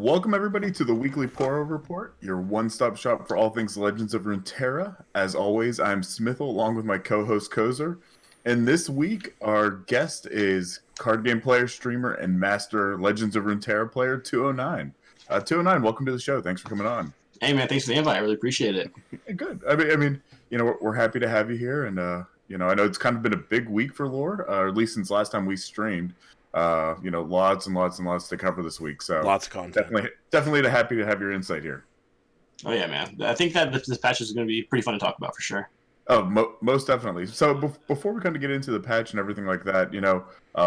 Welcome everybody to the weekly pour-over report, your one-stop shop for all things Legends of Runeterra. As always, I'm smithel along with my co-host Cozer. And this week, our guest is card game player, streamer, and master Legends of Runeterra player 209. 209, welcome to the show. Thanks for coming on. Hey man, thanks for the invite. I really appreciate it. Good. We're happy to have you here, and I know it's kind of been a big week for lore, or at least since last time we streamed. Lots and lots and lots to cover this week. So lots of content. Definitely happy to have your insight here. Oh yeah, man. I think that this patch is going to be pretty fun to talk about for sure. Oh, most definitely. So before we kind of get into the patch and everything like that,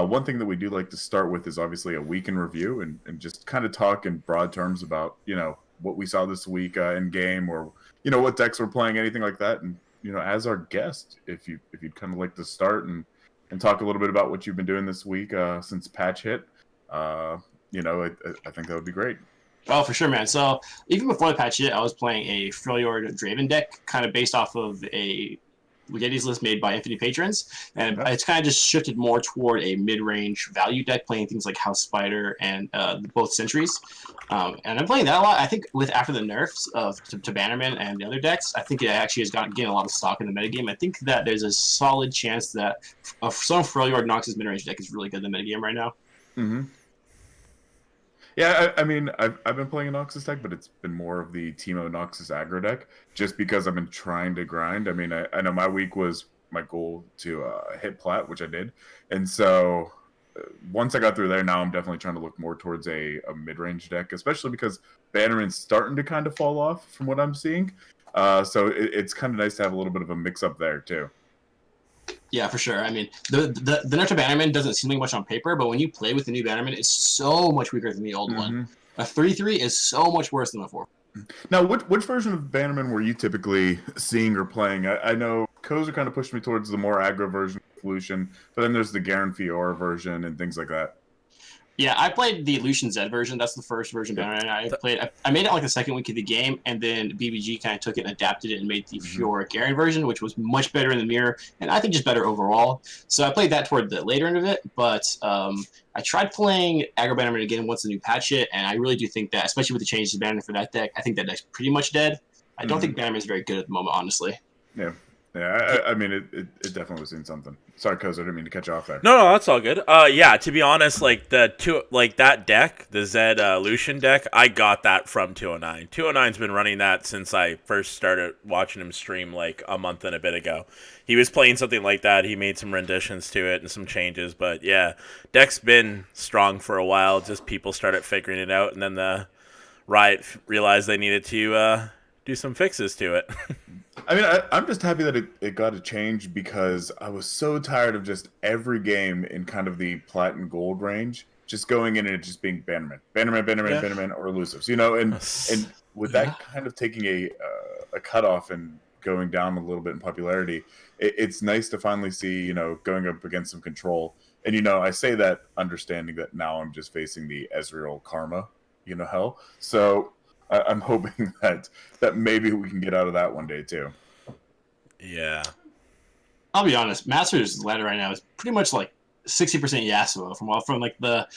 one thing that we do like to start with is obviously a week in review and just kind of talk in broad terms about, what we saw this week in game, or, what decks we're playing, anything like that. And, as our guest, if you'd kind of like to start and talk a little bit about what you've been doing this week since patch hit, I think that would be great. Oh, for sure, man. So even before the patch hit, I was playing a Freljord Draven deck, kind of based off of a Yeti's list made by Infinity Patrons, and it's kind of just shifted more toward a mid-range value deck, playing things like House Spider and both Sentries. And I'm playing that a lot. I think after the nerfs to Bannermen and the other decks, I think it actually has gained a lot of stock in the metagame. I think that there's a solid chance that some Freljord Noxus mid-range deck is really good in the metagame right now. Mm-hmm. Yeah, I've been playing a Noxus deck, but it's been more of the Teemo Noxus aggro deck, just because I've been trying to grind. I mean, I know my week was my goal to hit plat, which I did, and so once I got through there, now I'm definitely trying to look more towards a mid-range deck, especially because Bannerman's starting to kind of fall off from what I'm seeing. So it's kind of nice to have a little bit of a mix-up there, too. Yeah, for sure. I mean, the nerf to Bannerman doesn't seem like much on paper, but when you play with the new Bannerman, it's so much weaker than the old one. A 3/3 is so much worse than a 4. Now, which version of Bannerman were you typically seeing or playing? I know Cozer kind of pushed me towards the more aggro version of Lucian, but then there's the Garen Fiora version and things like that. Yeah, I played the Lucian Z version. That's the first version. I made it like the second week of the game, and then BBG kind of took it and adapted it and made the Fiora Garen version, which was much better in the mirror, and I think just better overall. So I played that toward the later end of it, but I tried playing Aggro Bannerman again once the new patch hit, and I really do think that, especially with the changes to Bannerman for that deck, I think that deck's pretty much dead. I don't think Bannerman is very good at the moment, honestly. Yeah, I mean, it definitely was in something. Sorry, Coz, I didn't mean to cut you off there. No, that's all good. Yeah, to be honest, that deck, the Zed Lucian deck, I got that from 209. 209's been running that since I first started watching him stream like a month and a bit ago. He was playing something like that. He made some renditions to it and some changes, but yeah, deck's been strong for a while. Just people started figuring it out, and then the Riot realized they needed to do some fixes to it. I mean, I'm just happy that it got a change, because I was so tired of just every game in kind of the plat and gold range, just going in and it just being Bannerman, or elusives, and with that kind of taking a cutoff and going down a little bit in popularity, it's nice to finally see, going up against some control. And, I say that understanding that now I'm just facing the Ezreal karma, hell. So I'm hoping that maybe we can get out of that one day too. Yeah. I'll be honest, Masters ladder right now is pretty much like 60% Yasuo from like the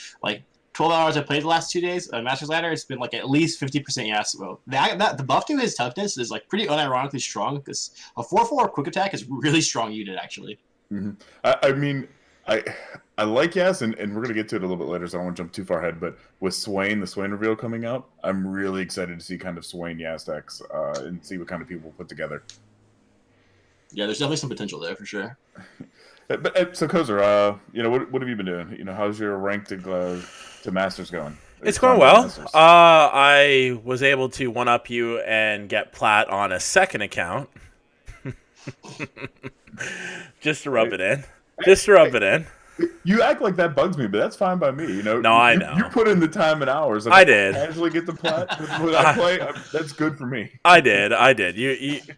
12 hours I played the last 2 days. Masters ladder, it's been like at least 50% Yasuo. The buff to his toughness is like pretty unironically strong, because a 4/4 quick attack is really strong unit actually. I mean, I like Yas, and we're going to get to it a little bit later, so I don't want to jump too far ahead, but with Swain, the Swain reveal coming out, I'm really excited to see kind of Swain Yas decks and see what kind of people put together. Yeah, there's definitely some potential there for sure. But so Cozer, what have you been doing? How's your rank to Masters going? It's going well. I was able to one-up you and get plat on a second account. Just to rub it in. You act like that bugs me, but that's fine by me. No, I know. You put in the time and hours. I did. Casually get the plat when I play. That's good for me. I did.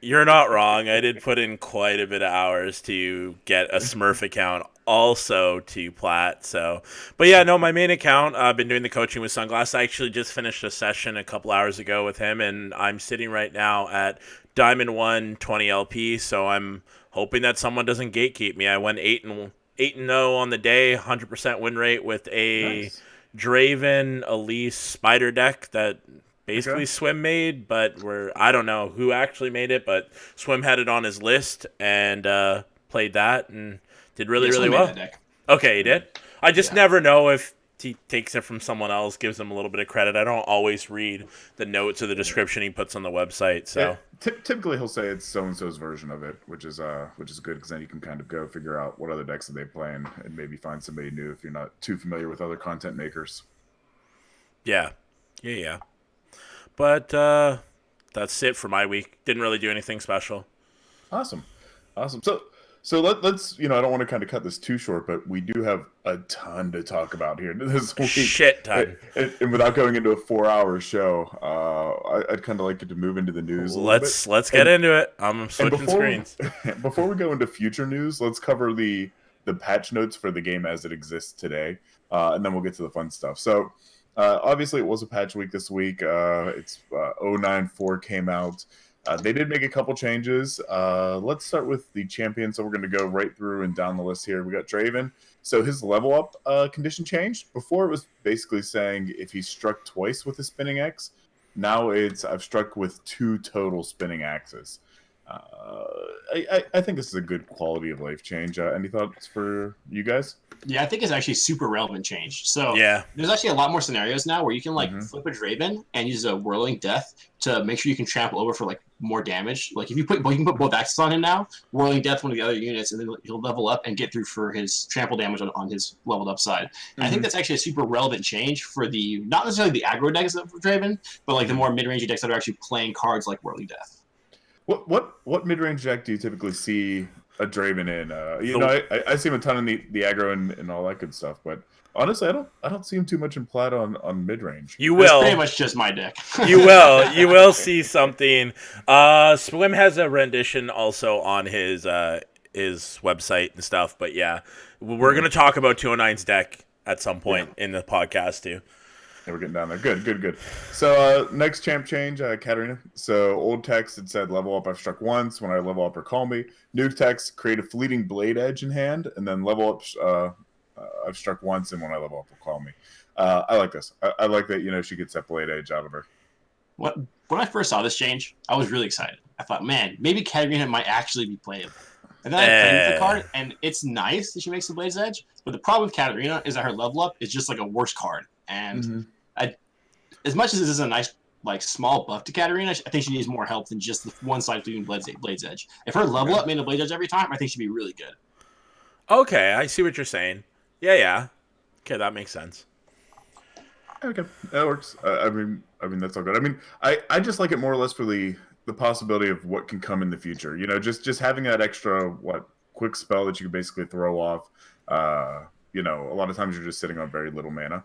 You're not wrong. I did put in quite a bit of hours to get a Smurf account, also to plat. So, but yeah, no, my main account. I've been doing the coaching with Sunglass. I actually just finished a session a couple hours ago with him, and I'm sitting right now at Diamond 1 20 LP. So I'm hoping that someone doesn't gatekeep me. I went 8-0 on the day, 100% win rate with a Draven, Elise, Spider deck that basically Swim made, but I don't know who actually made it, but Swim had it on his list and played that and did really, really Swim made well. that deck. Okay, he did? I just never know if he takes it from someone else, gives him a little bit of credit. I don't always read the notes or the description he puts on the website. So typically he'll say it's so and so's version of it, which is good because then you can kind of go figure out what other decks that they play and maybe find somebody new if you're not too familiar with other content makers. Yeah. But that's it for my week. Didn't really do anything special. Awesome. So let's I don't want to kind of cut this too short, but we do have a ton to talk about here this week. Shit ton. And without going into a 4-hour show, I'd kind of like to move into the news a little bit. Let's get into it. I'm switching screens. Before we go into future news, let's cover the patch notes for the game as it exists today, and then we'll get to the fun stuff. So obviously it was a patch week this week. It's 0.9.4 came out. They did make a couple changes. Let's start with the champion. So we're going to go right through and down the list here. We got Draven. So his level up condition changed. Before it was basically saying if he struck twice with a spinning X. Now it's I've struck with 2 total spinning axes. I think this is a good quality of life change. Any thoughts for you guys? Yeah, I think it's actually super relevant change. So yeah, there's actually a lot more scenarios now where you can flip a Draven and use a Whirling Death to make sure you can trample over for more damage. Like if you can put both axes on him now, Whirling Death one of the other units, and then he'll level up and get through for his trample damage on his leveled up side. And I think that's actually a super relevant change for the not necessarily the aggro decks of Draven, but the more mid-range decks that are actually playing cards like Whirling Death. What mid-range deck do you typically see a Draven in? I see him a ton in the aggro and all that good stuff, but honestly, I don't see him too much in plat on mid-range. You will. That's pretty much just my deck. You will see something. Swim has a rendition also on his website and stuff, but yeah, we're gonna talk about 209's deck at some point in the podcast too. Yeah, we're getting down there. Good. So next champ change, Katarina. So old text it said level up, I've struck once. When I level up or call me. New text, create a fleeting blade edge in hand, and then level up, I've struck once, and when I level up or call me. I like this. I like that, she gets that blade edge out of her. When I first saw this change, I was really excited. I thought, man, maybe Katarina might actually be playable. And then I played with the card, and it's nice that she makes the blade's edge, but the problem with Katarina is that her level up is just a worse card. And as much as this is a nice, small buff to Katarina, I think she needs more help than just the one side doing Blade's Edge. If her level up made a Blade's Edge every time, I think she'd be really good. Okay, I see what you're saying. Yeah. Okay, that makes sense. Okay, that works. I mean that's all good. I mean, I just like it more or less for the possibility of what can come in the future. Just having that extra quick spell that you can basically throw off. A lot of times you're just sitting on very little mana.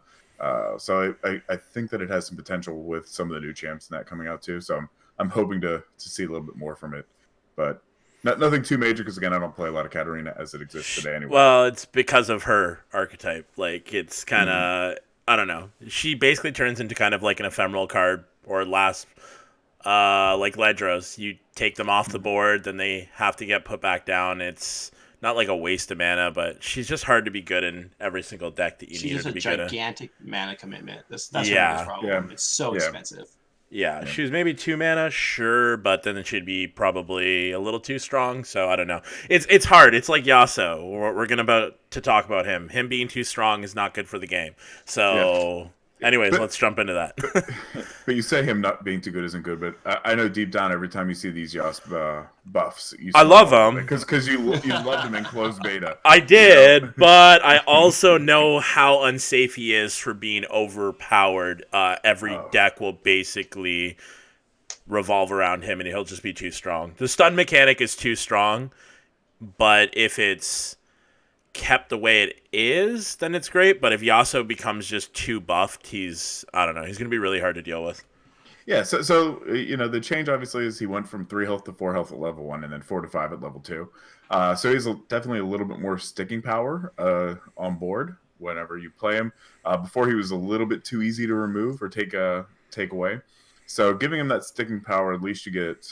So I think that it has some potential with some of the new champs and that coming out too. So I'm hoping to see a little bit more from it, but nothing too major because again I don't play a lot of Katarina as it exists today anyway. Well, it's because of her archetype. It's kind of I don't know. She basically turns into kind of like an ephemeral card or last like Ledros. You take them off the board, then they have to get put back down. It's not like a waste of mana, but she's just hard to be good in every single deck that you need her to be good in. She's a gigantic mana commitment. That's her biggest problem. Yeah. It's so expensive. Yeah, she was maybe 2 mana, sure, but then she'd be probably a little too strong, so I don't know. It's hard. It's like Yasuo. We're going to talk about him. Him being too strong is not good for the game. So... Anyways, let's jump into that. But you say him not being too good isn't good, but I know deep down every time you see these Yas buffs, I love them because you loved him in closed beta. I did, but I also know how unsafe he is for being overpowered. Every deck will basically revolve around him, and he'll just be too strong. The stun mechanic is too strong, but if it's kept the way it is, then it's great. But if Yasuo becomes just too buffed, he's going to be really hard to deal with. Yeah, so the change obviously is he went from 3 health to 4 health at level 1 and then 4 to 5 at level 2. So he's definitely a little bit more sticking power on board whenever you play him. Before he was a little bit too easy to remove or take away. So giving him that sticking power, at least you get,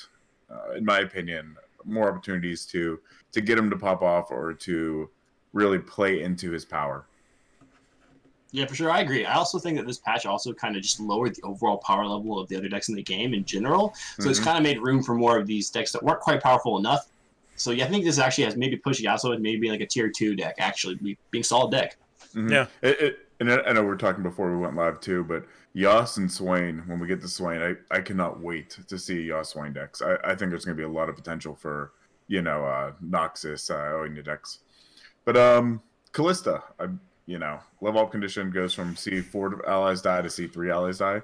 in my opinion, more opportunities to get him to pop off or to really play into his power. Yeah, for sure. I agree. I also think that this patch also kind of just lowered the overall power level of the other decks in the game in general. So it's kind of made room for more of these decks that weren't quite powerful enough. So yeah, I think this actually has maybe pushed Yasuo and maybe like a tier 2 deck, actually being solid deck. Yeah. And I know we were talking before we went live too, but Yas and Swain, when we get to Swain, I cannot wait to see Yas Swain decks. I think there's going to be a lot of potential for, Noxus, Onya decks. But Callista, level up condition goes from C4 allies die to C3 allies die.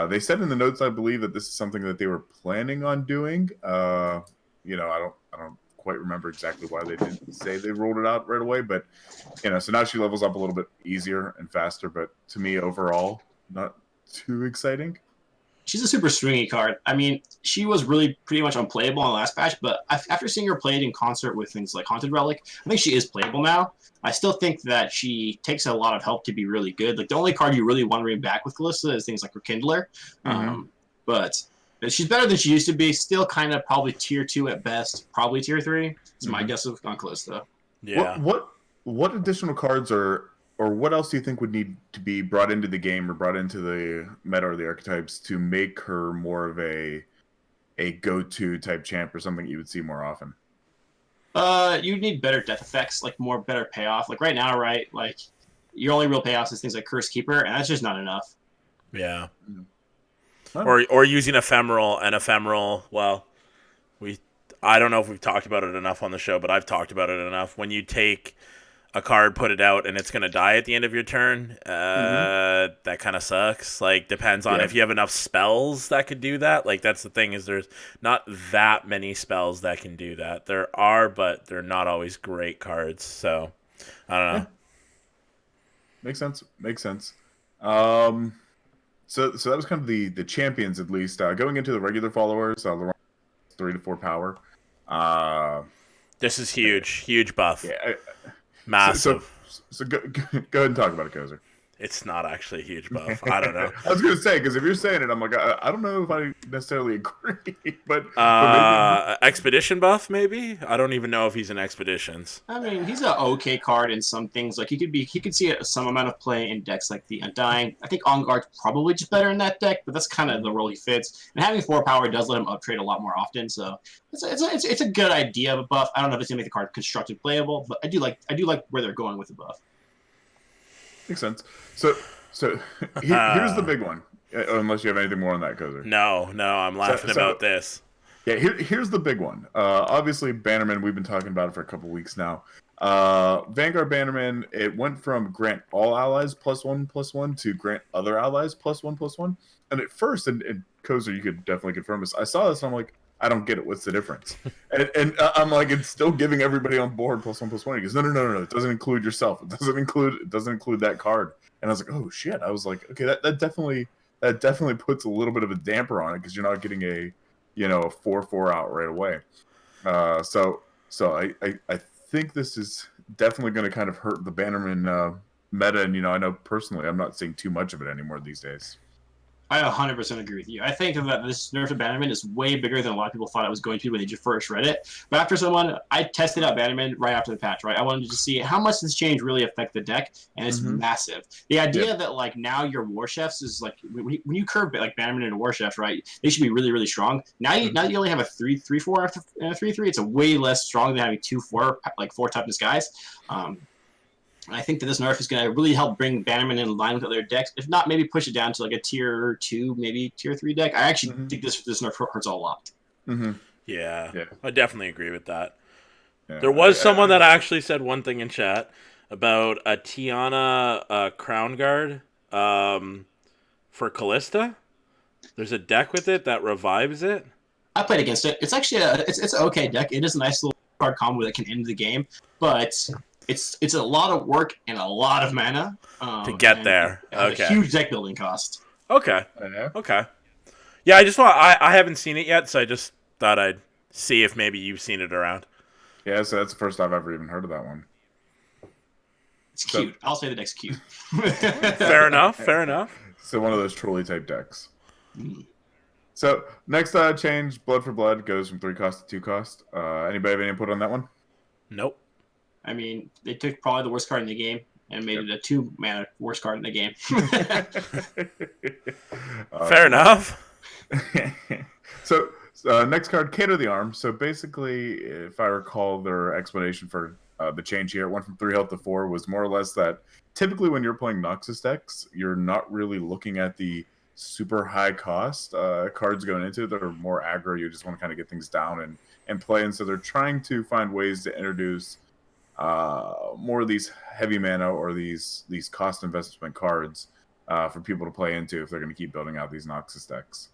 They said in the notes, I believe, that this is something that they were planning on doing. I don't quite remember exactly why they didn't say they rolled it out right away, but so now she levels up a little bit easier and faster. But to me, overall, not too exciting. She's a super stringy card. I mean, she was really pretty much unplayable in the last patch, but after seeing her played in concert with things like Haunted Relic, I think she is playable now. I still think that she takes a lot of help to be really good. Like, the only card you really want to bring back with Callista is things like Rekindler. But she's better than she used to be. Still kind of probably tier 2 at best, probably tier 3. It's my guess on Callista. Yeah. What additional cards or what else do you think would need to be brought into the game or brought into the meta or the archetypes to make her more of a go-to type champ or something you would see more often? You need better death effects, like more better payoff. Like right now, right? Like your only real payoffs is things like Curse Keeper, and that's just not enough. Yeah. Or using ephemeral. Well, I don't know if we've talked about it enough on the show, but I've talked about it enough. When you take a card, put it out, and it's going to die at the end of your turn, that kind of sucks. Like, depends on if you have enough spells that could do that. Like, that's the thing, is there's not that many spells that can do that. There are, but they're not always great cards. So, I don't know. Yeah. Makes sense. So that was kind of the champions, at least. Going into the regular followers, 3 to 4 power. This is huge buff. Yeah, massive. So go ahead and talk about it, Cozer. It's not actually a huge buff. I don't know. I was going to say, because if you're saying it, I'm like, I don't know if I necessarily agree. But expedition buff, maybe? I don't even know if he's in expeditions. I mean, he's an okay card in some things. Like, he could see some amount of play in decks like the Undying. I think On Guard's probably just better in that deck, but that's kind of the role he fits. And having 4 power does let him uptrade a lot more often, so it's a good idea of a buff. I don't know if it's gonna make the card constructed playable, but I do like where they're going with the buff. Makes sense. So here's the big one. Unless you have anything more on that, Cozer. No, I'm laughing about this. Yeah, here's the big one. Obviously, Bannermen, we've been talking about it for a couple weeks now. Vanguard Bannerman, it went from grant all allies +1/+1 to grant other allies +1/+1. And at first, and Cozer, you could definitely confirm this, I saw this and I'm like, I don't get it. What's the difference? and I'm like, it's still giving everybody on board +1/+1. He goes, no. It doesn't include yourself. It doesn't include that card. And I was like, oh shit. I was like, okay, that definitely puts a little bit of a damper on it because you're not getting a 4/4 out right away. So I think this is definitely going to kind of hurt the Bannerman meta. And I know personally, I'm not seeing too much of it anymore these days. I 100% agree with you. I think that this nerf of Bannerman is way bigger than a lot of people thought it was going to when they first read it. But I tested out Bannerman right after the patch, right? I wanted to see how much this change really affect the deck, and it's massive. The idea that, like, now your War Chefs is, like, when you curve, like, Bannerman into War Chefs, right, they should be really, really strong. Now you only have a 3/4 and a 3/3, it's a way less strong than having 2/4, like, 4 toughness guys. I think that this nerf is going to really help bring Bannerman in line with other decks. If not, maybe push it down to like a tier 2, maybe tier 3 deck. I actually think this nerf hurts a lot. Yeah, I definitely agree with that. Yeah. There was someone that actually said one thing in chat about a Tiana Crown Guard for Callista. There's a deck with it that revives it. I played against it. It's actually it's an okay deck. It is a nice little card combo that can end the game, but it's a lot of work and a lot of mana to get there. Okay. A huge deck building cost. Okay. Okay. Yeah, I haven't seen it yet, so I just thought I'd see if maybe you've seen it around. Yeah, so that's the first I've ever even heard of that one. It's cute. I'll say the deck's cute. Fair enough. So one of those trolley type decks. So next change, Blood for Blood goes from 3 cost to 2 cost. Anybody have any input on that one? Nope. I mean, they took probably the worst card in the game and made it a 2-mana worst card in the game. Fair enough. So next card, Kato the Arm. So basically, if I recall, their explanation for the change here, it went from 3 health to 4, was more or less that typically when you're playing Noxus decks, you're not really looking at the super high cost cards going into it that are more aggro. You just want to kind of get things down and play. And so they're trying to find ways to introduce more of these heavy mana or these cost investment cards for people to play into if they're going to keep building out these Noxus decks.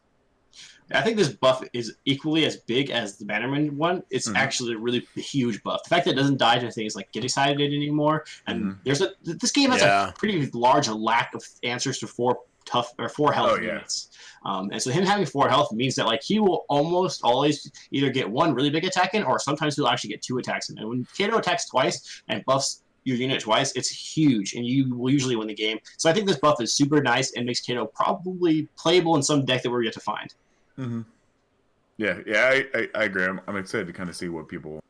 I think this buff is equally as big as the Bannermen one. It's actually a really huge buff. The fact that it doesn't die to things like Get Excited anymore, and this game has a pretty large lack of answers to 4 health units. And so him having 4 health means that like he will almost always either get 1 really big attack in, or sometimes he'll actually get 2 attacks in. And when Kato attacks twice and buffs your unit twice, it's huge, and you will usually win the game. So I think this buff is super nice and makes Kato probably playable in some deck that we're yet to find. Yeah, I agree. I'm excited to kind of see what people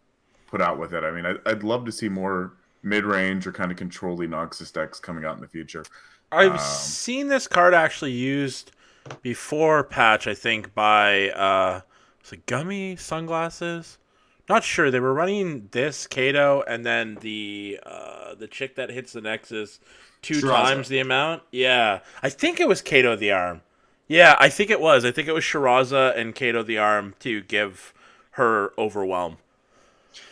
put out with it. I mean, I'd love to see more mid-range or kind of control-y Noxus decks coming out in the future. I've seen this card actually used before patch, I think, by was it Gummy Sunglasses? Not sure. They were running this Kato and then the chick that hits the Nexus 2 times the amount. Yeah, I think it was Kato the Arm. Yeah, I think it was. I think it was Shiraza and Kato the Arm to give her Overwhelm.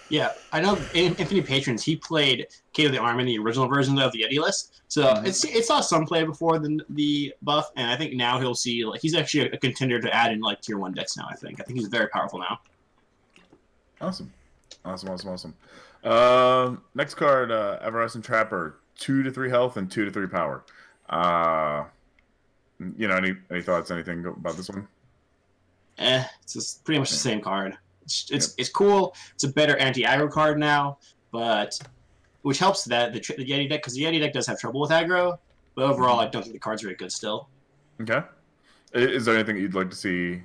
Yeah, I know in Infinite Patrons, he played Kato the Arm in the original version of the Yeti list. So it saw some play before the buff, and I think now he'll see, like, he's actually a contender to add in, like, tier 1 decks now, I think. I think he's very powerful now. Awesome. Next card, Everlasting Trapper, 2 to 3 health and 2 to 3 power. Any thoughts? Anything about this one? It's just pretty much the same card. It's cool. It's a better anti-aggro card now, but which helps that the Yeti deck, because the Yeti deck does have trouble with aggro. But overall, I don't think the card's very good still. Okay. Is there anything you'd like to see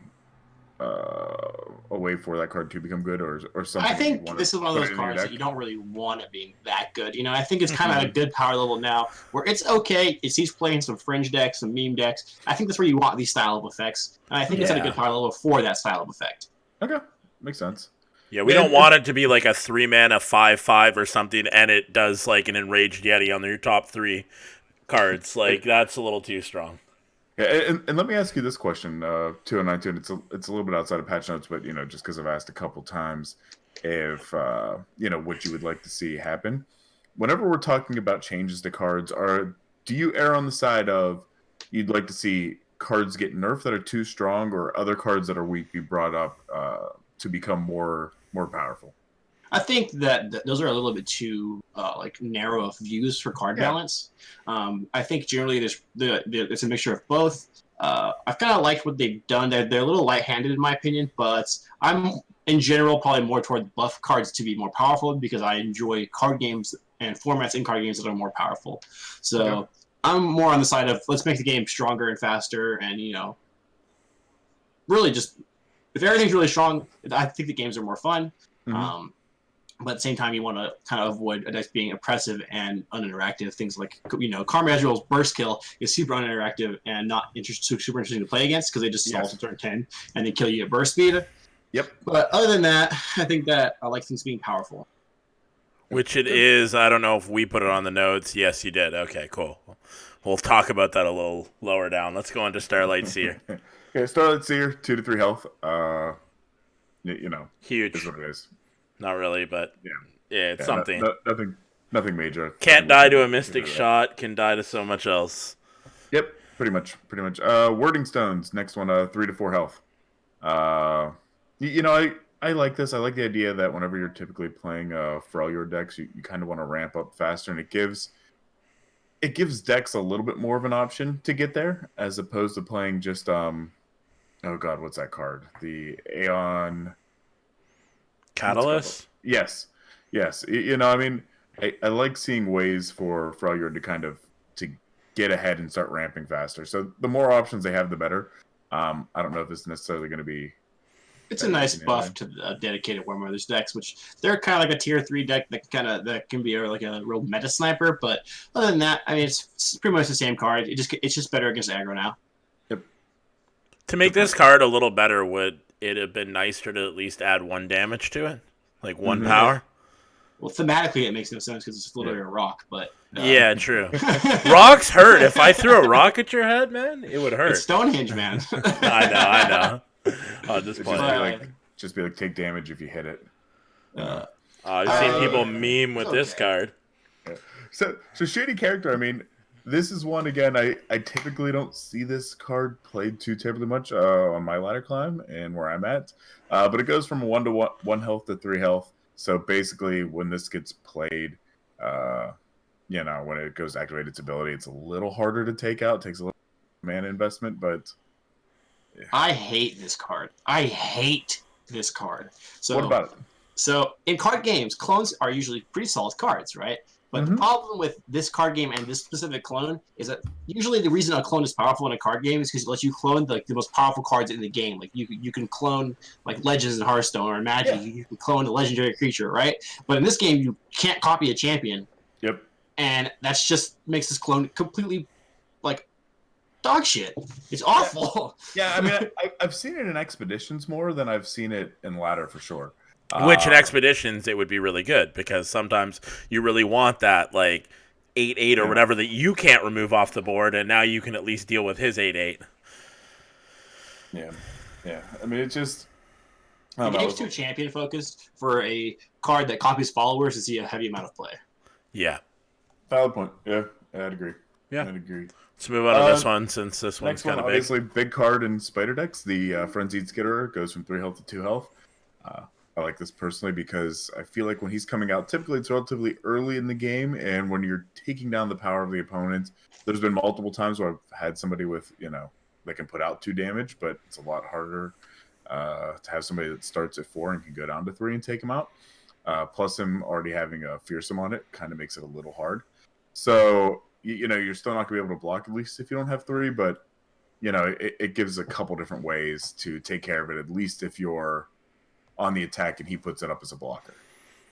a way for that card to become good, or something? I think this is one of those cards that you don't really want it being that good. I think it's kind of a good power level now, where it's okay. He's playing some fringe decks, some meme decks. I think that's where you want these style of effects, and I think it's at a good power level for that style of effect. Okay, makes sense. Yeah, we don't want it to be like a 3-mana 5/5 or something, and it does like an Enraged Yeti on your top 3 cards. Like that's a little too strong. Yeah, and let me ask you this question, 2092, and it's a little bit outside of patch notes, but just because I've asked a couple times if what you would like to see happen. Whenever we're talking about changes to cards, do you err on the side of you'd like to see cards get nerfed that are too strong, or other cards that are weak be brought up to become more powerful? I think that those are a little bit too narrow of views for card balance. I think generally it's a mixture of both. I've kind of liked what they've done. They're a little light-handed in my opinion, but I'm in general probably more toward buff cards to be more powerful because I enjoy card games and formats in card games that are more powerful. So I'm more on the side of let's make the game stronger and faster, and really just if everything's really strong, I think the games are more fun. But at the same time, you want to kind of avoid a deck being oppressive and uninteractive. Things like, Karma Azrael's Burst Kill is super uninteractive and not super interesting to play against because they just stall to turn 10 and they kill you at burst speed. Yep. But other than that, I think that I like things being powerful. Which it is. I don't know if we put it on the notes. Yes, you did. Okay, cool. We'll talk about that a little lower down. Let's go into Starlight Seer. Okay, Starlight Seer, 2 to 3 health. Huge. Is what it is. Not really, but it's something. Nothing major. Can't die to a Mystic Shot. Can die to so much else. Yep, pretty much. Wording Stones. Next one. 3 to 4 health. I like this. I like the idea that whenever you're typically playing for all your decks, you kind of want to ramp up faster, and it gives decks a little bit more of an option to get there, as opposed to playing just oh god, what's that card? The Aeon Catalyst? Yes. I like seeing ways for Freljord to kind of to get ahead and start ramping faster. So the more options they have, the better. I don't know if it's necessarily going to be It's a nice buff to the dedicated War Mother's decks, which they're kind of like a tier 3 deck that can be like a real meta sniper. But other than that, I mean, it's pretty much the same card. It's just better against aggro now. Yep. To make this card a little better, would it have been nicer to at least add 1 damage to it, like 1 power? Well, thematically, it makes no sense because it's literally a rock. But yeah, true. Rocks hurt. If I threw a rock at your head, man, it would hurt. It's Stonehenge, man. I know. I'll just play. Just be like, take damage if you hit it. I've seen people meme with this card. Yeah. So shady character. I mean, this is one again. I typically don't see this card played too terribly much on my ladder climb and where I'm at, but it goes from 1 health to 3 health. So basically, when this gets played, when it goes to activate its ability, it's a little harder to take out. It takes a little mana investment, but yeah. I hate this card. So what about it? So in card games, clones are usually pretty solid cards, right? But the problem with this card game and this specific clone is that usually the reason a clone is powerful in a card game is because it lets you clone the most powerful cards in the game. Like you can clone like Legends in Hearthstone or Magic. Yeah. You can clone a legendary creature, right? But in this game, you can't copy a champion. Yep. And that's just makes this clone completely like dog shit. It's awful. Yeah, I mean, I've seen it in Expeditions more than I've seen it in Ladder for sure. Which in Expeditions, it would be really good because sometimes you really want that, like, 8/8 or whatever that you can't remove off the board, and now you can at least deal with his 8/8. Yeah. I mean, it's just... The game's too champion-focused for a card that copies followers to see a heavy amount of play. Yeah. Valid point. Yeah, I'd agree. Yeah. I'd agree. Let's move on to this one, since this one's kind of big. Obviously, big card in Spider decks. The Frenzied Skitterer goes from 3 health to 2 health. I like this personally because I feel like when he's coming out, typically it's relatively early in the game, and when you're taking down the power of the opponent, there's been multiple times where I've had somebody with, they can put out 2 damage, but it's a lot harder to have somebody that starts at 4 and can go down to 3 and take him out. Plus him already having a Fearsome on it kind of makes it a little hard. So, you're still not going to be able to block, at least if you don't have 3, but, it gives a couple different ways to take care of it, at least if you're on the attack and he puts it up as a blocker.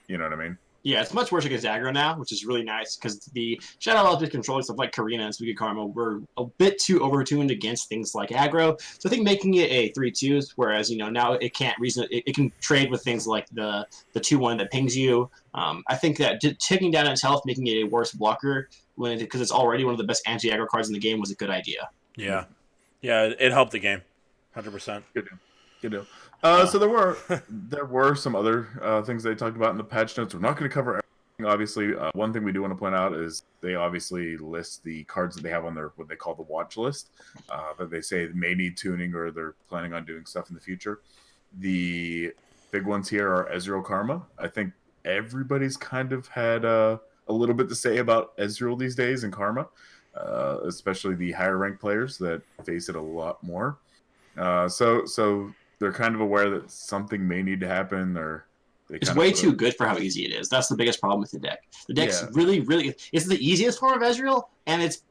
You know what I mean? Yeah, it's much worse against aggro now, which is really nice because the Shadow Eldritch controllers stuff like Karina and Sweet Karma were a bit too overtuned against things like aggro. So I think making it a 3/2, whereas now it can't it can trade with things like the 2/1 that pings you. I think that taking down its health, making it a worse blocker because it's already one of the best anti-aggro cards in the game was a good idea. Yeah, it helped the game, 100%. Good deal. So there were some other things they talked about in the patch notes. We're not going to cover everything, obviously. One thing we do want to point out is they obviously list the cards that they have on their what they call the watch list that they say may need tuning or they're planning on doing stuff in the future. The big ones here are Ezreal Karma. I think everybody's kind of had a little bit to say about Ezreal these days and Karma, especially the higher ranked players that face it a lot more. So they're kind of aware that something may need to happen, or it's way too good for how easy it is. That's the biggest problem with the deck. The deck's really, really it's the easiest form of Ezreal, and it's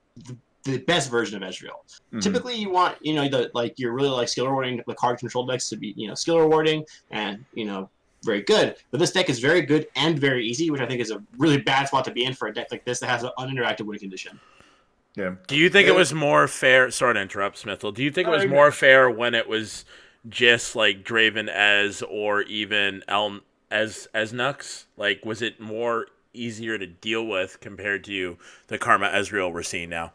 the best version of Ezreal. Mm-hmm. Typically, you want you're really like skill rewarding the card control decks to be skill rewarding and very good. But this deck is very good and very easy, which I think is a really bad spot to be in for a deck like this that has an uninteractive win condition. Yeah. Do you think it was more fair? Sorry to interrupt, Smithel. Do you think it was more fair when it was just like Draven Ez or even Elm as Nux? Like, was it more easier to deal with compared to the Karma Ezreal we're seeing now?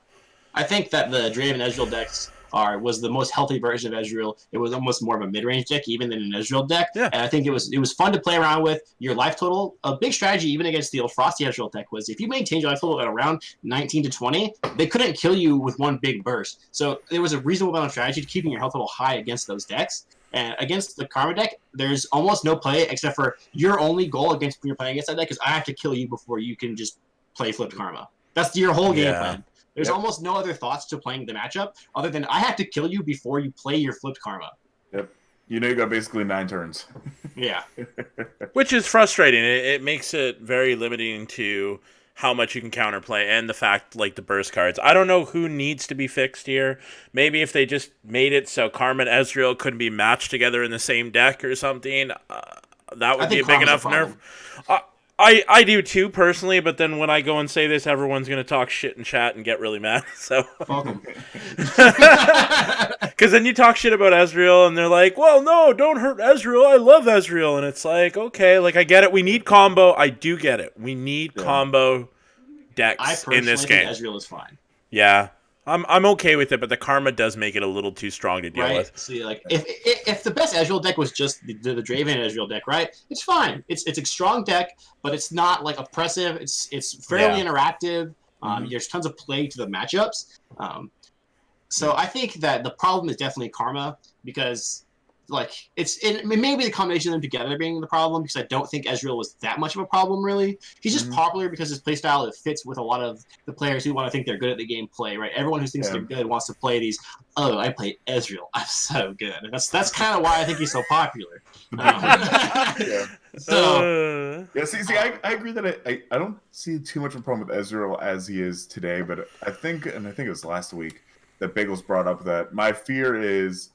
I think that the Draven Ezreal decks was the most healthy version of Ezreal. It was almost more of a mid-range deck even than an Ezreal deck. Yeah. And I think it was fun to play around with. Your life total, a big strategy even against the old Frosty Ezreal deck was if you maintained your life total at around 19 to 20, they couldn't kill you with one big burst. So there was a reasonable amount of strategy to keeping your health total high against those decks. And against the Karma deck, there's almost no play except for your only goal against when you're playing against that deck is I have to kill you before you can just play flipped Karma. That's your whole game plan. There's almost no other thoughts to playing the matchup other than I have to kill you before you play your flipped Karma. Yep. You got basically 9 turns. Yeah. Which is frustrating. It makes it very limiting to how much you can counterplay, and the fact, like, the burst cards. I don't know who needs to be fixed here. Maybe if they just made it so Karma and Ezreal couldn't be matched together in the same deck or something, that would be a big enough nerf. I do too, personally, but then when I go and say this, everyone's going to talk shit in chat and get really mad. So, because then you talk shit about Ezreal, and they're like, well, no, don't hurt Ezreal. I love Ezreal. And it's like, okay, like, I get it. We need combo. I do get it. We need combo decks in this game. I personally think Ezreal is fine. Yeah. I'm okay with it, but the Karma does make it a little too strong to deal with. See, like if the best Ezreal deck was just the Draven Ezreal deck, right? It's fine. It's a strong deck, but it's not like oppressive. It's fairly interactive. There's tons of play to the matchups. So I think that the problem is definitely Karma, because like maybe the combination of them together being the problem, because I don't think Ezreal was that much of a problem really. He's just popular because his playstyle, it fits with a lot of the players who want to think they're good at the game play, right? Everyone who thinks they're good wants to play these. Oh, I play Ezreal. I'm so good. And that's kind of why I think he's so popular. So I agree that I don't see too much of a problem with Ezreal as he is today, but I think it was last week that Bagels brought up that my fear is,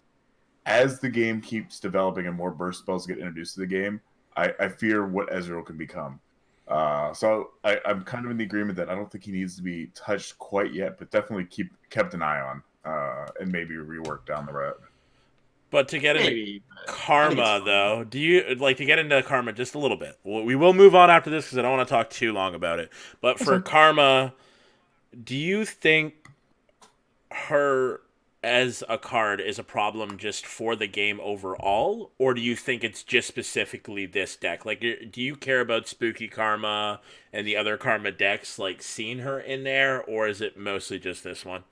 as the game keeps developing and more burst spells get introduced to the game, I fear what Ezreal can become. So I'm kind of in the agreement that I don't think he needs to be touched quite yet, but definitely kept an eye on and maybe rework down the road. But to get into Karma, though, do you like to get into Karma just a little bit? We will move on after this because I don't want to talk too long about it. But for Karma, do you think her as a card is a problem just for the game overall, or do you think it's just specifically this deck? Like, do you care about Spooky Karma and the other Karma decks, like, seeing her in there, or is it mostly just this one?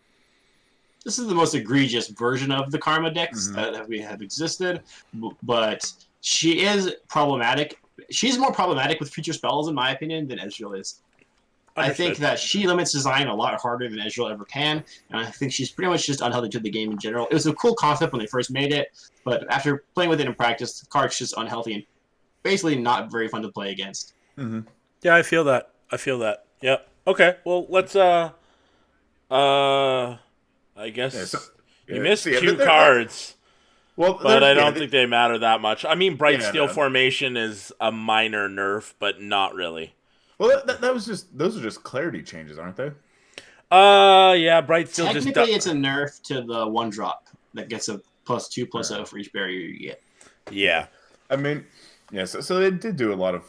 This is the most egregious version of the Karma decks that we have existed, but she is problematic. She's more problematic with future spells, in my opinion, than Ezreal is. Understood. I think that she limits design a lot harder than Ezreal ever can, and I think she's pretty much just unhealthy to the game in general. It was a cool concept when they first made it, but after playing with it in practice, the card's just unhealthy and basically not very fun to play against. Yeah, I feel that. Yep. Okay, well, let's, I guess you missed two cards. Well, but I don't think they matter that much. I mean, Bright Steel Formation is a minor nerf, but not really. Well, those are just clarity changes, aren't they? Yeah, Bright Steel just... Technically, it's a nerf to the 1-drop that gets a +2/+0 for each barrier you get. Yeah. I mean, so they did do a lot of,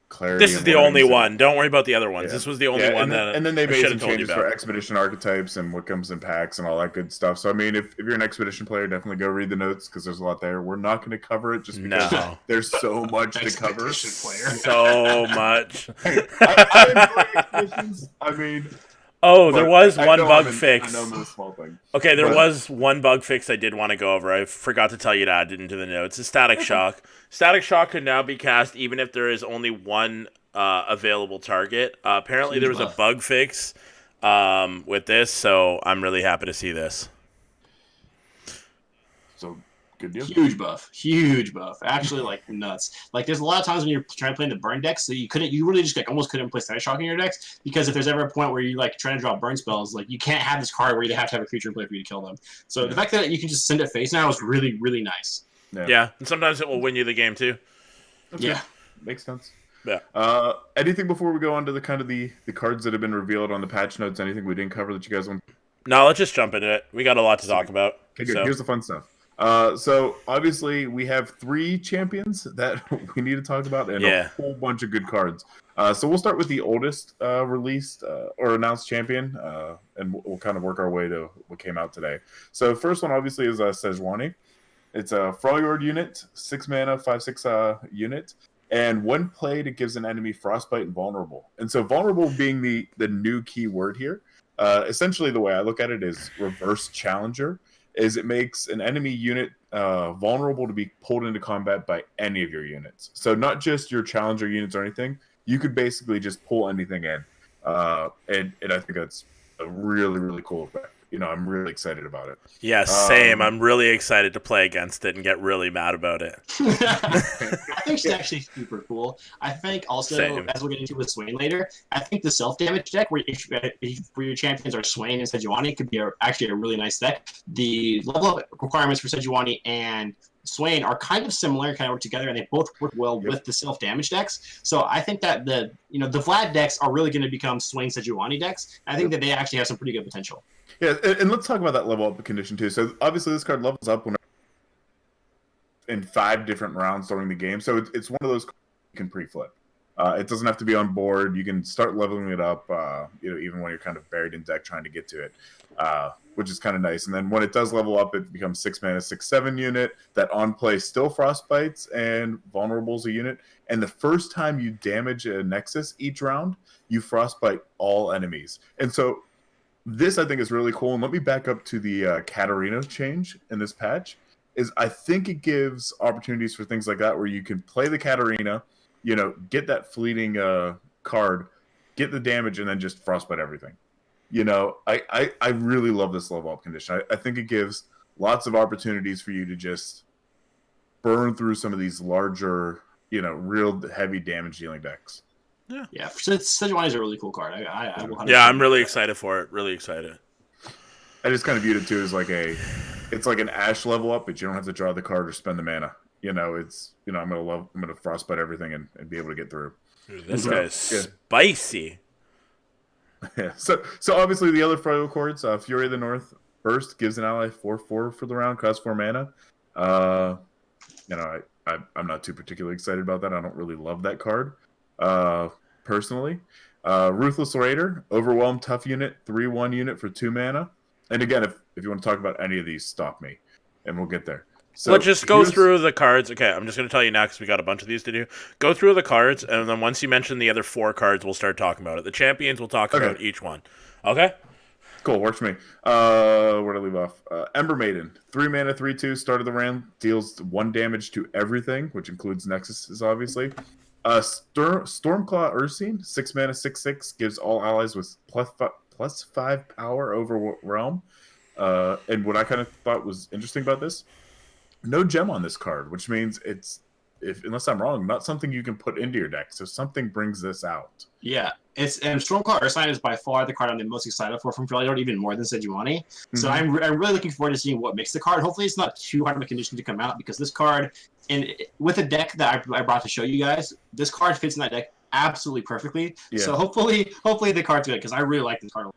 clarity. This is the only one. Don't worry about the other ones. This was the only one that and then they made some changes for Expedition archetypes and what comes in packs and all that good stuff. So, I mean, if you're an Expedition player, definitely go read the notes because there's a lot there. We're not going to cover it just because there's so much to cover. So much. I mean... Oh, there was one bug fix. I know I'm a small thing. Okay, there was one bug fix I did want to go over. I forgot to tell you to add it into the notes. It's Static Shock. Static Shock can now be cast even if there is only one available target. Apparently, there was a bug fix with this, so I'm really happy to see this. So, good deal. Huge buff. Actually, like, nuts. Like, there's a lot of times when you're trying to play in the burn decks, so you really just almost couldn't play Static Shock in your decks, because if there's ever a point where you like trying to draw burn spells, like, you can't have this card where you have to have a creature in play for you to kill them. So the fact that you can just send it face now is really, really nice. Yeah, and sometimes it will win you the game too. Yeah, makes sense. Yeah. Anything before we go on to the cards that have been revealed on the patch notes? Anything we didn't cover that you guys want? No, let's just jump into it. We got a lot to talk about. Okay, good. Here's the fun stuff. So obviously we have 3 champions that we need to talk about and a whole bunch of good cards. So we'll start with the oldest released or announced champion, and we'll kind of work our way to what came out today. So first one obviously is Sejuani. It's a Freljord unit, 6 mana, 5/6 unit, and when played, it gives an enemy frostbite and vulnerable. And so vulnerable being the new key word here. Essentially, the way I look at it is reverse challenger. Is it makes an enemy unit vulnerable to be pulled into combat by any of your units. So not just your challenger units or anything. You could basically just pull anything in. And I think that's a really, really cool effect. I'm really excited about it. Yeah, same. I'm really excited to play against it and get really mad about it. I think she's actually super cool. I think also, Same. as we'll get into with Swain later, I think the self-damage deck where your champions are Swain and Sejuani could be actually a really nice deck. The level of requirements for Sejuani and Swain are kind of similar, kind of work together, and they both work well with the self-damage decks. So I think that the Vlad decks are really going to become Swain Sejuani decks. I think that they actually have some pretty good potential. Yeah, and let's talk about that level up condition too. So obviously this card levels up in 5 different rounds during the game. So it's one of those cards you can pre-flip. It doesn't have to be on board. You can start leveling it up, even when you're kind of buried in deck trying to get to it, which is kind of nice. And then when it does level up, it becomes 6 mana, 6/7 unit that on play still frostbites and vulnerables a unit. And the first time you damage a Nexus each round, you frostbite all enemies. And so this I think is really cool. And let me back up to the Katarina change in this patch. I think it gives opportunities for things like that where you can play the Katarina, get that fleeting card, get the damage, and then just frostbite everything. I really love this level up condition. I think it gives lots of opportunities for you to just burn through some of these larger, real heavy damage dealing decks. Yeah. Sejuani is a really cool card. I'm really excited for it. Really excited. I just kind of viewed it too as it's like an Ash level up, but you don't have to draw the card or spend the mana. I'm gonna frostbite everything and be able to get through. Dude, this guy's spicy. Yeah. So obviously the other Froyo chords, Fury of the North first gives an ally 4/4 for the round, costs 4 mana. I'm not too particularly excited about that. I don't really love that card, personally. Ruthless Raider, Overwhelm tough unit, 3/1 unit for 2 mana. And again, if you want to talk about any of these, stop me, and we'll get there. So let's just go through the cards. Okay, I'm just going to tell you now because we got a bunch of these to do. Go through the cards, and then once you mention the other 4 cards, we'll start talking about it. The champions, we'll talk about each one. Okay? Cool, works for me. Where to leave off? Ember Maiden, 3 mana, 3/2, start of the round, deals 1 damage to everything, which includes Nexuses, obviously. Stormclaw Ursine, 6 mana, 6/6, gives all allies with +5 power over Realm. And what I kind of thought was interesting about this, no gem on this card, which means unless I'm wrong, not something you can put into your deck. So something brings this out. Yeah, and Stormclaw Ursine is by far the card I'm the most excited for from Freljord, even more than Sejuani. So I'm really looking forward to seeing what makes the card. Hopefully, it's not too hard of a condition to come out because this card, with a deck that I brought to show you guys, this card fits in that deck absolutely perfectly. Yeah. So hopefully the card's good because I really like this card.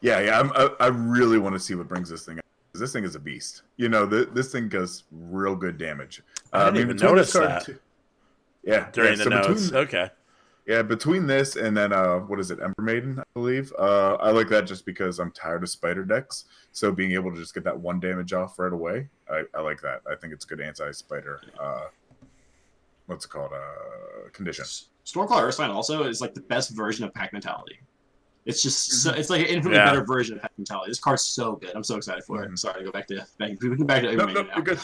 Yeah, I really want to see what brings this thing out. This thing is a beast. This thing does real good damage. I didn't even notice that. During the notes. Okay. Yeah, between this and then what is it, Ember Maiden, I believe. I like that just because I'm tired of spider decks. So being able to just get that 1 damage off right away, I like that. I think it's a good anti-spider. What's it called? Condition. Stormclaw Ursine also is like the best version of Pack Mentality. It's just it's like an infinitely better version of Pack Mentality. This card's so good. I'm so excited for it. Sorry to go back to no, you're good.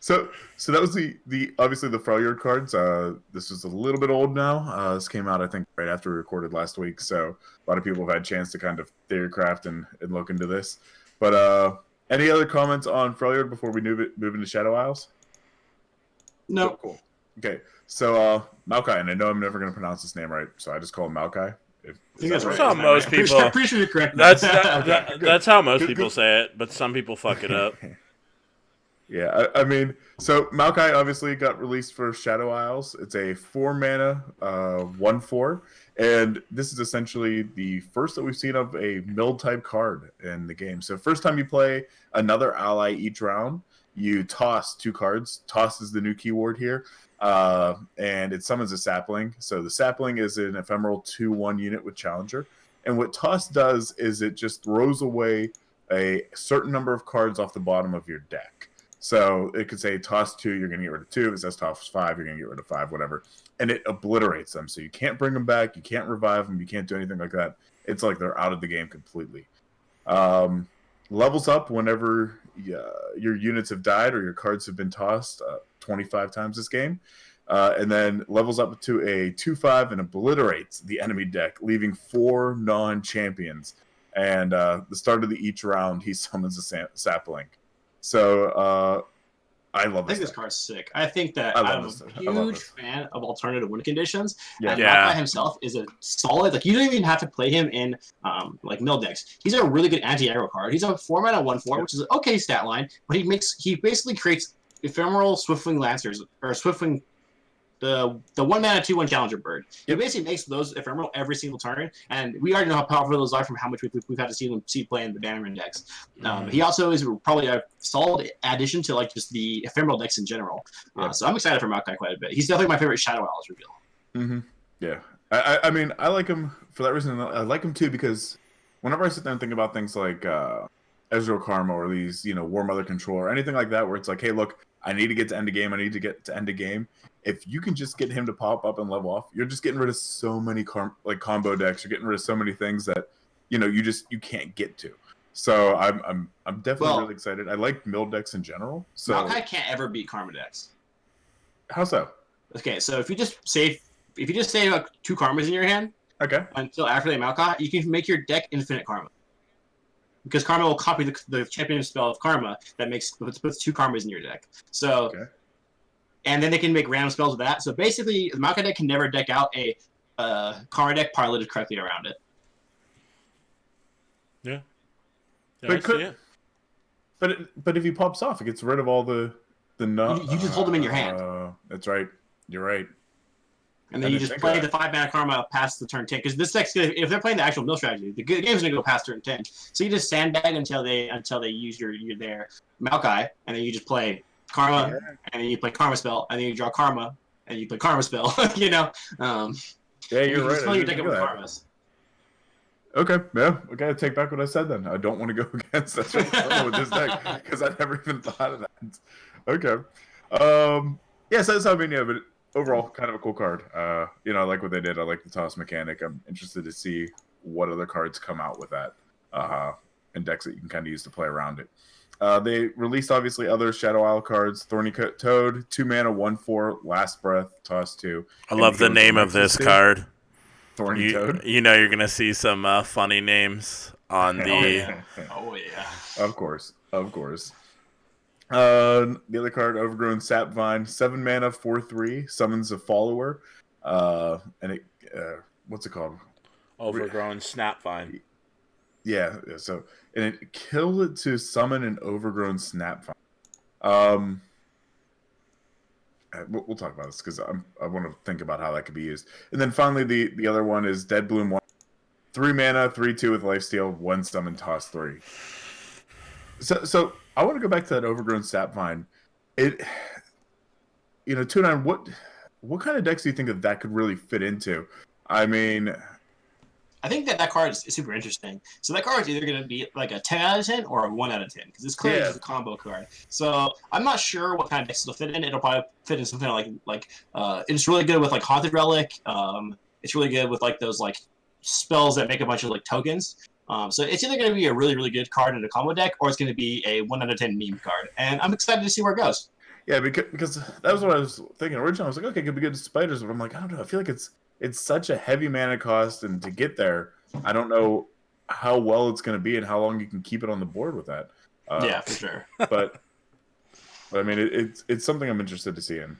So that was the obviously the Freljord cards. This is a little bit old now. This came out I think right after we recorded last week, so a lot of people have had a chance to kind of theorycraft and look into this. But any other comments on Freljord before we move into Shadow Isles? No. Cool. Okay, so Maokai, and I know I'm never going to pronounce this name right, so I just call him Maokai. That's how most people. I'm pretty sure you're correct. That's how most people say it, but some people fuck it up. Yeah, I mean, so Maokai obviously got released for Shadow Isles. It's a 4 mana, 1/4, and this is essentially the first that we've seen of a mill type card in the game. So first time you play another ally each round, you toss 2 cards. Toss is the new keyword here. And it summons a sapling. So the sapling is an ephemeral 2/1 unit with Challenger. And what toss does is it just throws away a certain number of cards off the bottom of your deck. So it could say toss 2, you're going to get rid of 2. If it says toss 5, you're going to get rid of 5, whatever. And it obliterates them. So you can't bring them back. You can't revive them. You can't do anything like that. It's like they're out of the game completely. Levels up whenever your units have died or your cards have been tossed 25 times this game. And then levels up to a 2/5 and obliterates the enemy deck, leaving 4 non-champions. and the start of each round he summons a sapling. So I love I think this card's sick. I think that I'm a huge fan of alternative win conditions. Yeah. And Maokai himself is a solid. Like you don't even have to play him in like mill decks. He's a really good anti-aggro card. He's a 4-mana 1/4, which is an okay stat line, but he basically creates ephemeral Swiftwing Lancers or Swiftwing. The 1-mana 2/1 Challenger Bird. He basically makes those ephemeral every single turn, and we already know how powerful those are from how much we've had to see play in the Bannermen decks. He also is probably a solid addition to like just the ephemeral decks in general. So I'm excited for Maokai quite a bit. He's definitely my favorite Shadow Owls reveal. Yeah, I mean I like him for that reason. I like him too because whenever I sit there and think about things like Ezreal Karma or these War Mother Control or anything like that, where it's like, hey, look, I need to get to end a game. I need to get to end a game. If you can just get him to pop up and level off, you're just getting rid of so many combo decks. You're getting rid of so many things that you can't get to. So I'm definitely really excited. I like mill decks in general. So Maokai can't ever beat Karma decks. How so? Okay, so if you just save like 2 Karmas in your hand, until after they Maokai, you can make your deck infinite Karma. Because Karma will copy the champion spell of Karma that puts 2 Karmas in your deck. So. And then they can make random spells with that. So basically, the Maokai deck can never deck out a Karma deck piloted correctly around it. Yeah. But if he pops off, it gets rid of all the you just hold them in your hand. That's right. You're right. And then you just play the 5-mana Karma past the turn 10. Because this deck's if they're playing the actual mill strategy, the game's gonna go past turn 10. So you just sandbag until they use your Maokai, and then you just play Karma, and then you play Karma spell, and then you draw Karma, and you play Karma spell. Yeah, you're right. Fill your deck up with Karmas. Okay, yeah, I gotta take back what I said then. I don't want to go against that with this deck because I never even thought of that. Okay, yeah, so I mean, yeah, but overall, kind of a cool card. I like what they did. I like the toss mechanic. I'm interested to see what other cards come out with that, and decks that you can kind of use to play around it. They released obviously other Shadow Isle cards. Thorny Toad, 2-mana 1/4, Last Breath, toss 2. I love the name of this card. Thorny Toad. You're gonna see some funny names on the. Oh yeah. Of course. The other card, Overgrown Sapvine, 7-mana 4/3, summons a follower, and it what's it called? Overgrown Snapvine. Yeah, so and it killed it to summon an Overgrown Snapvine. We'll talk about this because I want to think about how that could be used. And then finally, the other one is Dead Bloom 1, 3-mana 3/2 with lifesteal, 1 summon, toss 3. So I want to go back to that Overgrown Sapvine. It, 2-9. What kind of decks do you think that could really fit into? I mean, I think that card is super interesting. So that card is either going to be like a 10 out of 10 or a 1 out of 10 because it's clearly just a combo card. So I'm not sure what kind of decks it'll fit in. It'll probably fit in something like it's really good with like Haunted Relic. It's really good with like those like spells that make a bunch of like tokens. So it's either going to be a really, really good card in a combo deck or it's going to be a 1 out of 10 meme card. And I'm excited to see where it goes. Yeah, because that was what I was thinking originally. I was like, okay, it could be good to spiders, but I'm like, I don't know. I feel like it's such a heavy mana cost, and to get there, I don't know how well it's going to be and how long you can keep it on the board with that. Yeah, for sure. But I mean, it's something I'm interested to see in.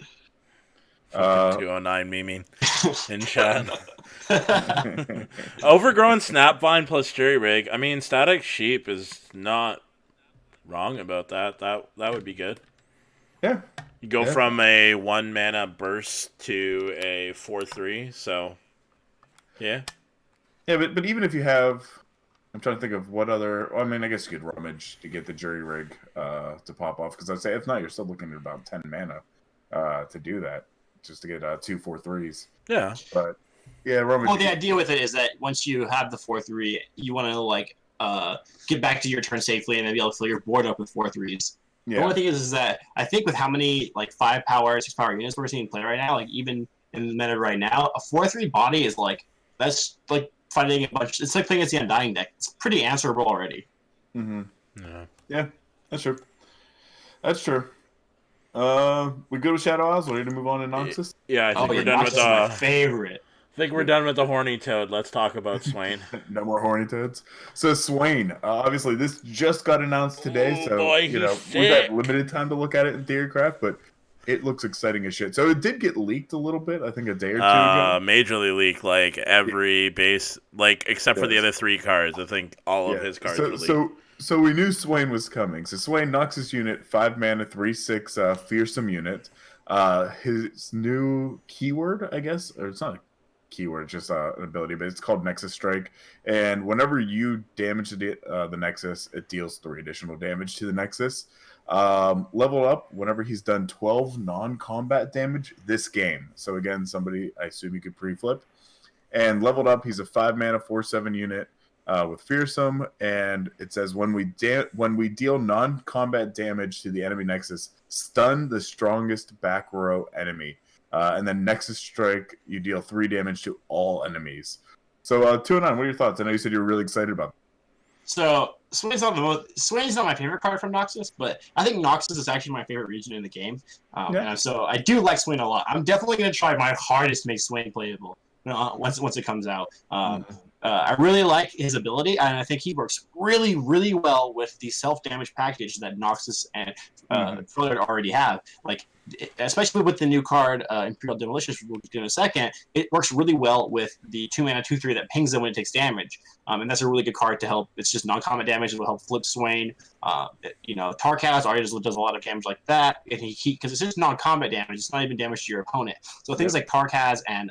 209 memeing in chat. Overgrown Snapvine plus Jury Rig. I mean, Static Sheep is not wrong about that. That would be good. Yeah. You go from a 1-mana burst to a 4/3, so yeah. Yeah, but even if you have, I'm trying to think of what other. Well, I mean, I guess you could rummage to get the Jury Rig to pop off because I'd say if not, you're still looking at about 10 mana to do that, just to get 2 4/3s. Yeah, but yeah, rummage. Well, the idea with it is that once you have the 4/3, you want to like get back to your turn safely and then be able to fill your board up with 4/3s. Yeah. The only thing is that I think with how many like 5-power, 6-power units we're seeing play right now, like even in the meta right now, a 4/3 body is like that's like fighting a bunch. It's like playing against the Undying deck. It's pretty answerable already. Mm-hmm. Yeah, that's true. That's true. We go to Shadow Isles. We need to move on to Noxus. Yeah, I think we're done Noxus with is my favorite. think we're done with the horny toad. Let's talk about Swain. No more horny toads. So Swain, obviously this just got announced today, Oh so boy, he's we've got sick. limited time to look at it in Theorycraft, but it looks exciting as shit. So it did get leaked a little bit, I think a day or two ago. Majorly leaked like every base, like except for the Yes. other 3 cards. I think all of his cards were leaked. So we knew Swain was coming. So Swain, Noxus unit, 5 mana, 3/6, fearsome unit. His new keyword, I guess, or it's not a keyword, it's just an ability, but it's called Nexus Strike. And whenever you damage the Nexus, it deals 3 additional damage to the Nexus. Level up whenever he's done 12 non-combat damage this game. So again, somebody I assume you could pre-flip. And leveled up, he's a 5 mana 4/7 unit. With fearsome, and it says when we deal non-combat damage to the enemy Nexus, stun the strongest back row enemy, and then Nexus Strike, you deal 3 damage to all enemies. So 209, what are your thoughts? I know you said you were really excited about it. So Swain's not my favorite card from Noxus, but I think Noxus is actually my favorite region in the game. And so I do like Swain a lot. I'm definitely going to try my hardest to make Swain playable once it comes out. I really like his ability, and I think he works really, really well with the self-damage package that Noxus and Freljord already have. Like, especially with the new card, Imperial Demolition, which we'll get to in a second, it works really well with the 2 mana 2/3 that pings them when it takes damage. And that's a really good card to help. It's just non-combat damage. It will help flip Swain. Tarkaz already does a lot of damage like that, and because it's just non-combat damage. It's not even damage to your opponent. So things like Tarkaz and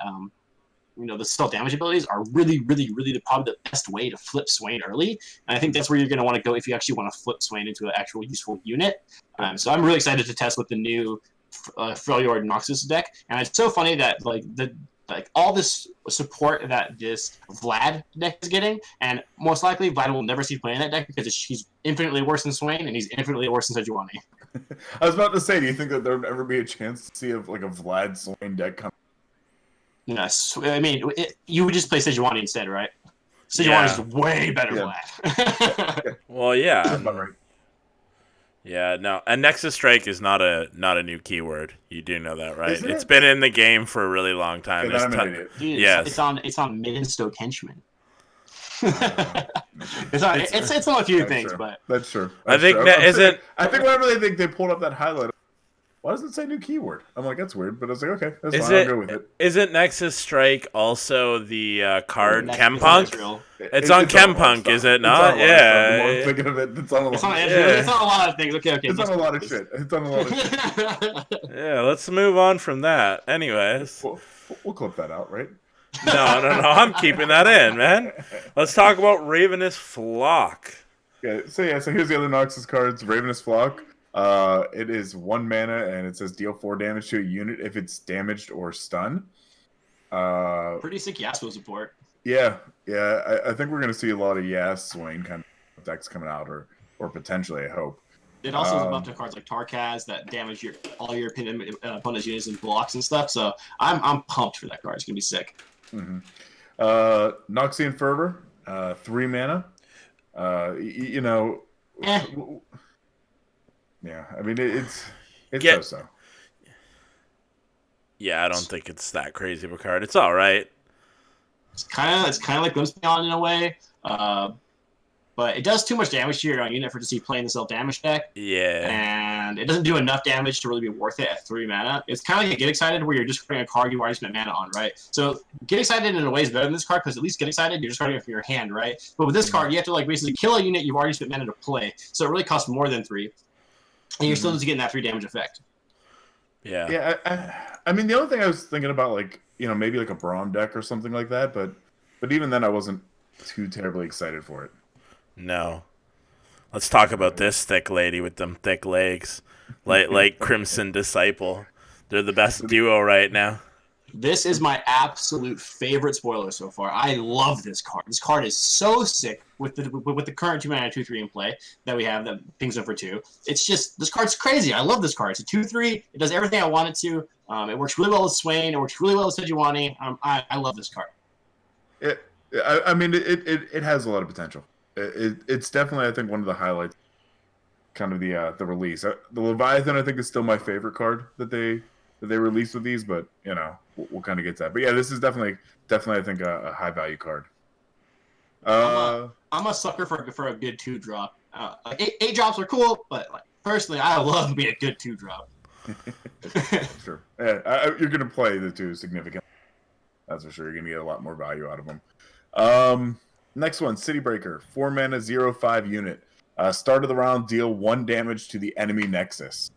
the self-damage abilities are really, really, really probably the best way to flip Swain early. And I think that's where you're going to want to go if you actually want to flip Swain into an actual useful unit. So I'm really excited to test with the new Freljord Noxus deck. And it's so funny that all this support that this Vlad deck is getting, and most likely Vlad will never see playing that deck because he's infinitely worse than Swain, and he's infinitely worse than Sejuani. I was about to say, do you think that there would ever be a chance to see a Vlad Swain deck come? Yes, I mean, you would just play Sejuani instead, right? Sejuani is way better Vlad. Well, yeah. That's about right. Yeah, no, and Nexus Strike is not a new keyword. You do know that, right? Isn't It's it? been in the game for a really long time. I'm an idiot. Dude, Yes. it's on Mid and Stoke Henchman. It's on a few things, true. but That's true. I think that isn't. I think whenever they pulled up that highlight, why does it say new keyword? I'm like, that's weird, but I was like, okay, that's fine. I'll go with it. Isn't Nexus Strike also the card Nexus Chempunk? Israel. It's on Chempunk, is it not? Yeah. The more I'm thinking of it, it's on a lot. It's on a lot of things. Okay. It's on a lot of shit. It's on a lot of shit. Yeah, let's move on from that. Anyways. We'll clip that out, right? No. I'm keeping that in, man. Let's talk about Ravenous Flock. Yeah. So here's the other Noxus cards. Ravenous Flock. It is 1 mana, and it says deal 4 damage to a unit if it's damaged or stunned. Pretty sick Yasuo support. Yeah. I think we're gonna see a lot of Swain kind of decks coming out, or potentially, I hope. It also has a bunch of cards like Tarkaz that damage all your opponent's units and blocks and stuff. So I'm pumped for that card. It's gonna be sick. Mm-hmm. Noxian Fervor, 3 mana. Yeah, I mean it's so. Yeah, I don't think it's that crazy of a card. It's all right. It's kind of like Glimpse Beyond in a way, but it does too much damage to your unit for just playing the self-damage deck. Yeah, and it doesn't do enough damage to really be worth it at 3 mana. It's kind of like a Get Excited where you're just putting a card you already spent mana on, right? So Get Excited in a way is better than this card because at least Get Excited you're just starting it from your hand, right? But with this card you have to basically kill a unit you've already spent mana to play, so it really costs more than 3. And you're still just getting that 3 damage effect. Yeah. Yeah, I mean, the only thing I was thinking about, maybe like a Braum deck or something like that, but even then I wasn't too terribly excited for it. No. Let's talk about this thick lady with them thick legs. Like Crimson Disciple. They're the best duo right now. This is my absolute favorite spoiler so far. I love this card. This card is so sick with the current 2 mana 2/3 in play that we have that pings them for 2. It's just, this card's crazy. I love this card. It's a 2/3. It does everything I want it to. It works really well with Swain. It works really well with Sejuani. I love this card. I mean, it has a lot of potential. It's definitely, I think, one of the highlights. Kind of the release. The Leviathan, I think, is still my favorite card that they that they released with these, but we'll kind of get to that. But yeah, this is definitely I think a high value card. I'm a sucker for a good 2-drop. Like 8 drops are cool, but like personally, I love me a good 2-drop. Sure. Yeah, you're gonna play the 2 significantly. That's for sure. You're gonna get a lot more value out of them. Next one, City Breaker, 4 mana, 0/5 unit. Start of the round, deal 1 damage to the enemy Nexus.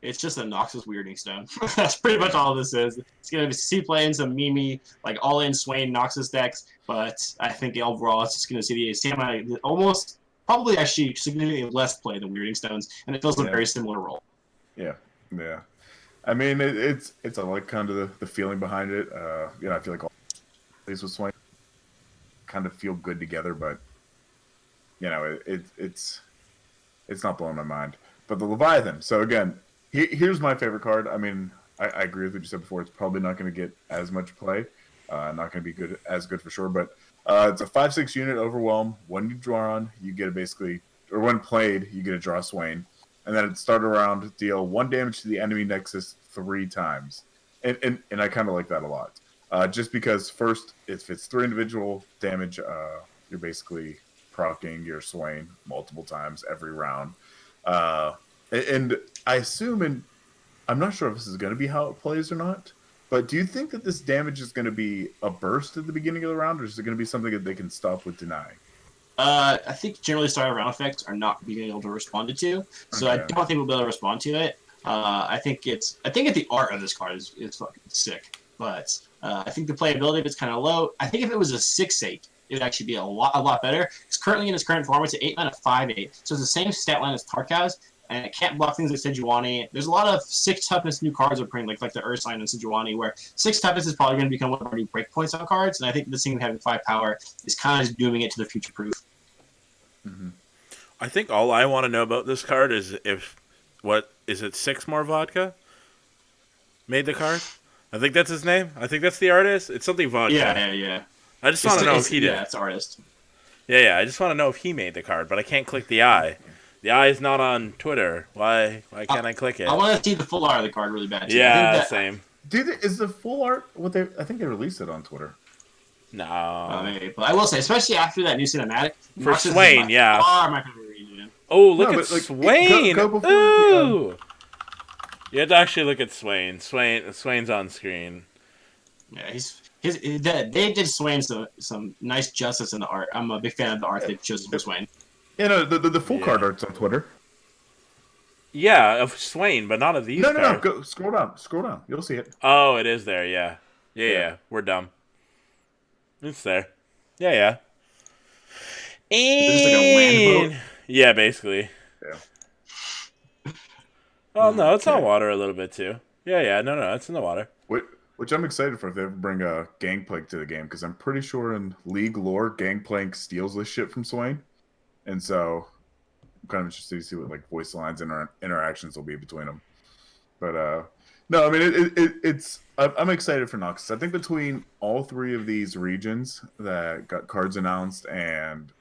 It's just a Noxus weirding stone. That's pretty much all this is. It's gonna be see playing some Mimi, like all-in Swain Noxus decks, but I think overall it's just gonna see the same amount, almost probably actually significantly less play than weirding stones, and it fills a very similar role. Yeah. I mean, it's I like kind of the feeling behind it. I feel like all these with Swain kind of feel good together, but it's not blowing my mind. But the Leviathan. So again, here's my favorite card. I mean, I agree with what you said before. It's probably not going to get as much play. Not going to be as good for sure. But it's a 5/6 unit overwhelm. When you draw on, you get when played, you get to draw Swain. And then at the start around, deal 1 damage to the enemy Nexus 3 times. And I kind of like that a lot. Just because first, if it's 3 individual damage, you're basically proccing your Swain multiple times every round. And I assume, and I'm not sure if this is going to be how it plays or not, but do you think that this damage is going to be a burst at the beginning of the round, or is it going to be something that they can stop with deny? I think generally start round effects are not being able to respond to, so okay. I don't think we'll be able to respond to it. I think the art of this card is fucking sick, but I think the playability of it's kind of low. I think if it was a 6/8, it would actually be a lot better. Because currently in its current form, it's an 8 mana 5/8, so it's the same stat line as Tarkaz, and it can't block things like sejuani. There's a lot of 6 toughness new cards are printing, like the Ursine and sejuani, where 6 toughness is probably going to become one of our new breakpoints on cards, and I think this thing having 5 power is kind of just doing it to the future proof. Mm-hmm. I think all I want to know about this card is it 6 More Vodka made the card? I think that's his name. I think that's the artist. It's something Vodka. Yeah. I just want to know if he did. Yeah, it's artist. Yeah. I just want to know if he made the card, but I can't click the eye. The eye is not on Twitter. Why can't I click it? I want to see the full art of the card really bad. Too. Yeah, same. Dude, is the full art I think they released it on Twitter. No. Maybe. But I will say, especially after that new cinematic. For Swain, yeah. My favorite region. Oh, look at Swain! Go before Ooh! You have to actually look at Swain. Swain's on screen. Yeah, they did Swain some nice justice in the art. I'm a big fan of the art they chose for Swain. Yeah, the full card art's on Twitter. Yeah, of Swain, but not of these cards. No. Go scroll down. You'll see it. Oh, it is there. Yeah. We're dumb. It's there. Yeah. It's like a land boat. Yeah, basically. Yeah. Oh no, it's on water a little bit too. Yeah. No, it's in the water. Which I'm excited for if they ever bring a Gangplank to the game, because I'm pretty sure in League lore, Gangplank steals this shit from Swain, and so I'm kind of interested to see what like voice lines and interactions will be between them. But no, I mean it's I'm excited for Noxus. I think between all 3 of these regions that got cards announced and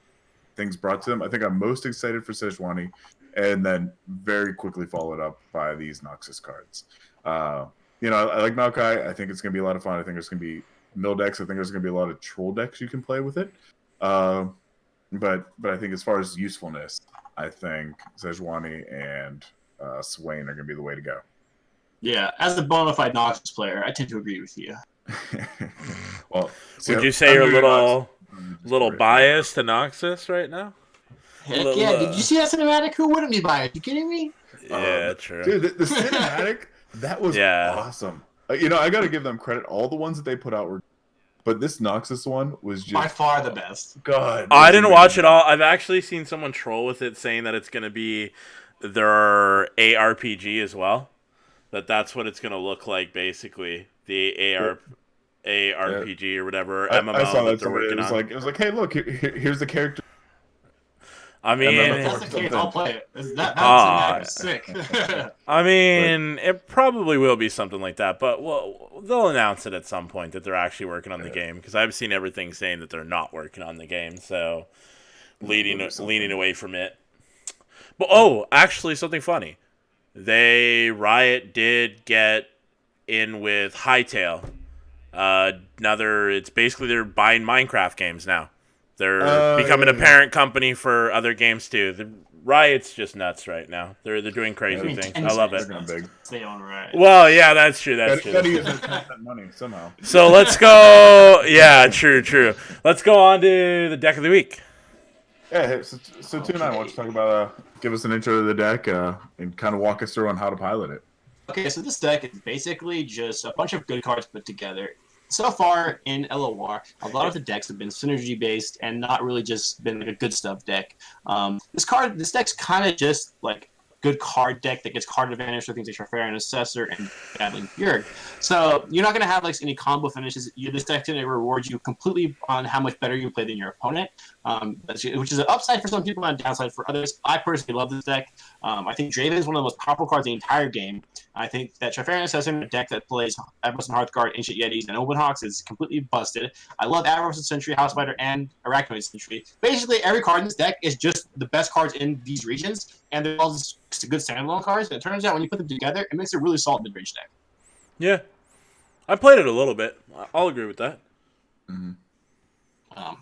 things brought to them, I think I'm most excited for sejuani, and then very quickly followed up by these Noxus cards. I like Maokai. I think it's going to be a lot of fun. I think there's going to be mill decks. I think there's going to be a lot of troll decks you can play with it. But I think as far as usefulness, I think sejuani and Swain are going to be the way to go. Yeah, as a bona fide Noxus player, I tend to agree with you. Well, would you say you're a little biased to Noxus right now? Heck yeah! Did you see that cinematic? Who wouldn't be biased? You kidding me? Yeah, true. Dude, the cinematic that was awesome. I got to give them credit. All the ones that they put out were, but this Noxus one was just by far the best. God, I didn't watch it all. I've actually seen someone troll with it, saying that it's going to be their ARPG as well. That's what it's going to look like, basically. The ARPG or whatever MMO I saw that they're working on. It was like, hey, look, here's the character. I mean, if that's the case, I'll play it. That's sick. I mean, it probably will be something like that, but they'll announce it at some point that they're actually working on the game, because I've seen everything saying that they're not working on the game, so leaning away from it. But actually, something funny. Riot did get in with Hightail. It's basically they're buying Minecraft games now. They're becoming a parent company for other games too. The Riot's just nuts right now. They're doing crazy things. I love it. They own Riot. Well, yeah, that's true. That's true. Gotta use that money somehow. So let's go. Yeah, true. Let's go on to the deck of the week. Yeah, so 2 and I want to talk about give us an intro to the deck and kind of walk us through on how to pilot it. Okay, so this deck is basically just a bunch of good cards put together. So far in LOR, a lot of the decks have been synergy based and not really just been like a good stuff deck. This deck's kind of just like good card deck that gets card advantage for things like Fair and Assessor and Battling Bjerg. So you're not going to have like any combo finishes. This deck's going to reward you completely on how much better you play than your opponent, which is an upside for some people and a downside for others. I personally love this deck. I think Draven is one of the most powerful cards in the entire game. I think that Trifarian Assassin, a deck that plays Avos and Hearthguard, Ancient Yetis, and Openhawks is completely busted. I love Avos and Sentry, House Spider, and Arachnoid Sentry. Basically, every card in this deck is just the best cards in these regions, and they're all just good standalone cards. And it turns out when you put them together, it makes a really solid mid-range deck. Yeah. I played it a little bit. I'll agree with that. Mm-hmm.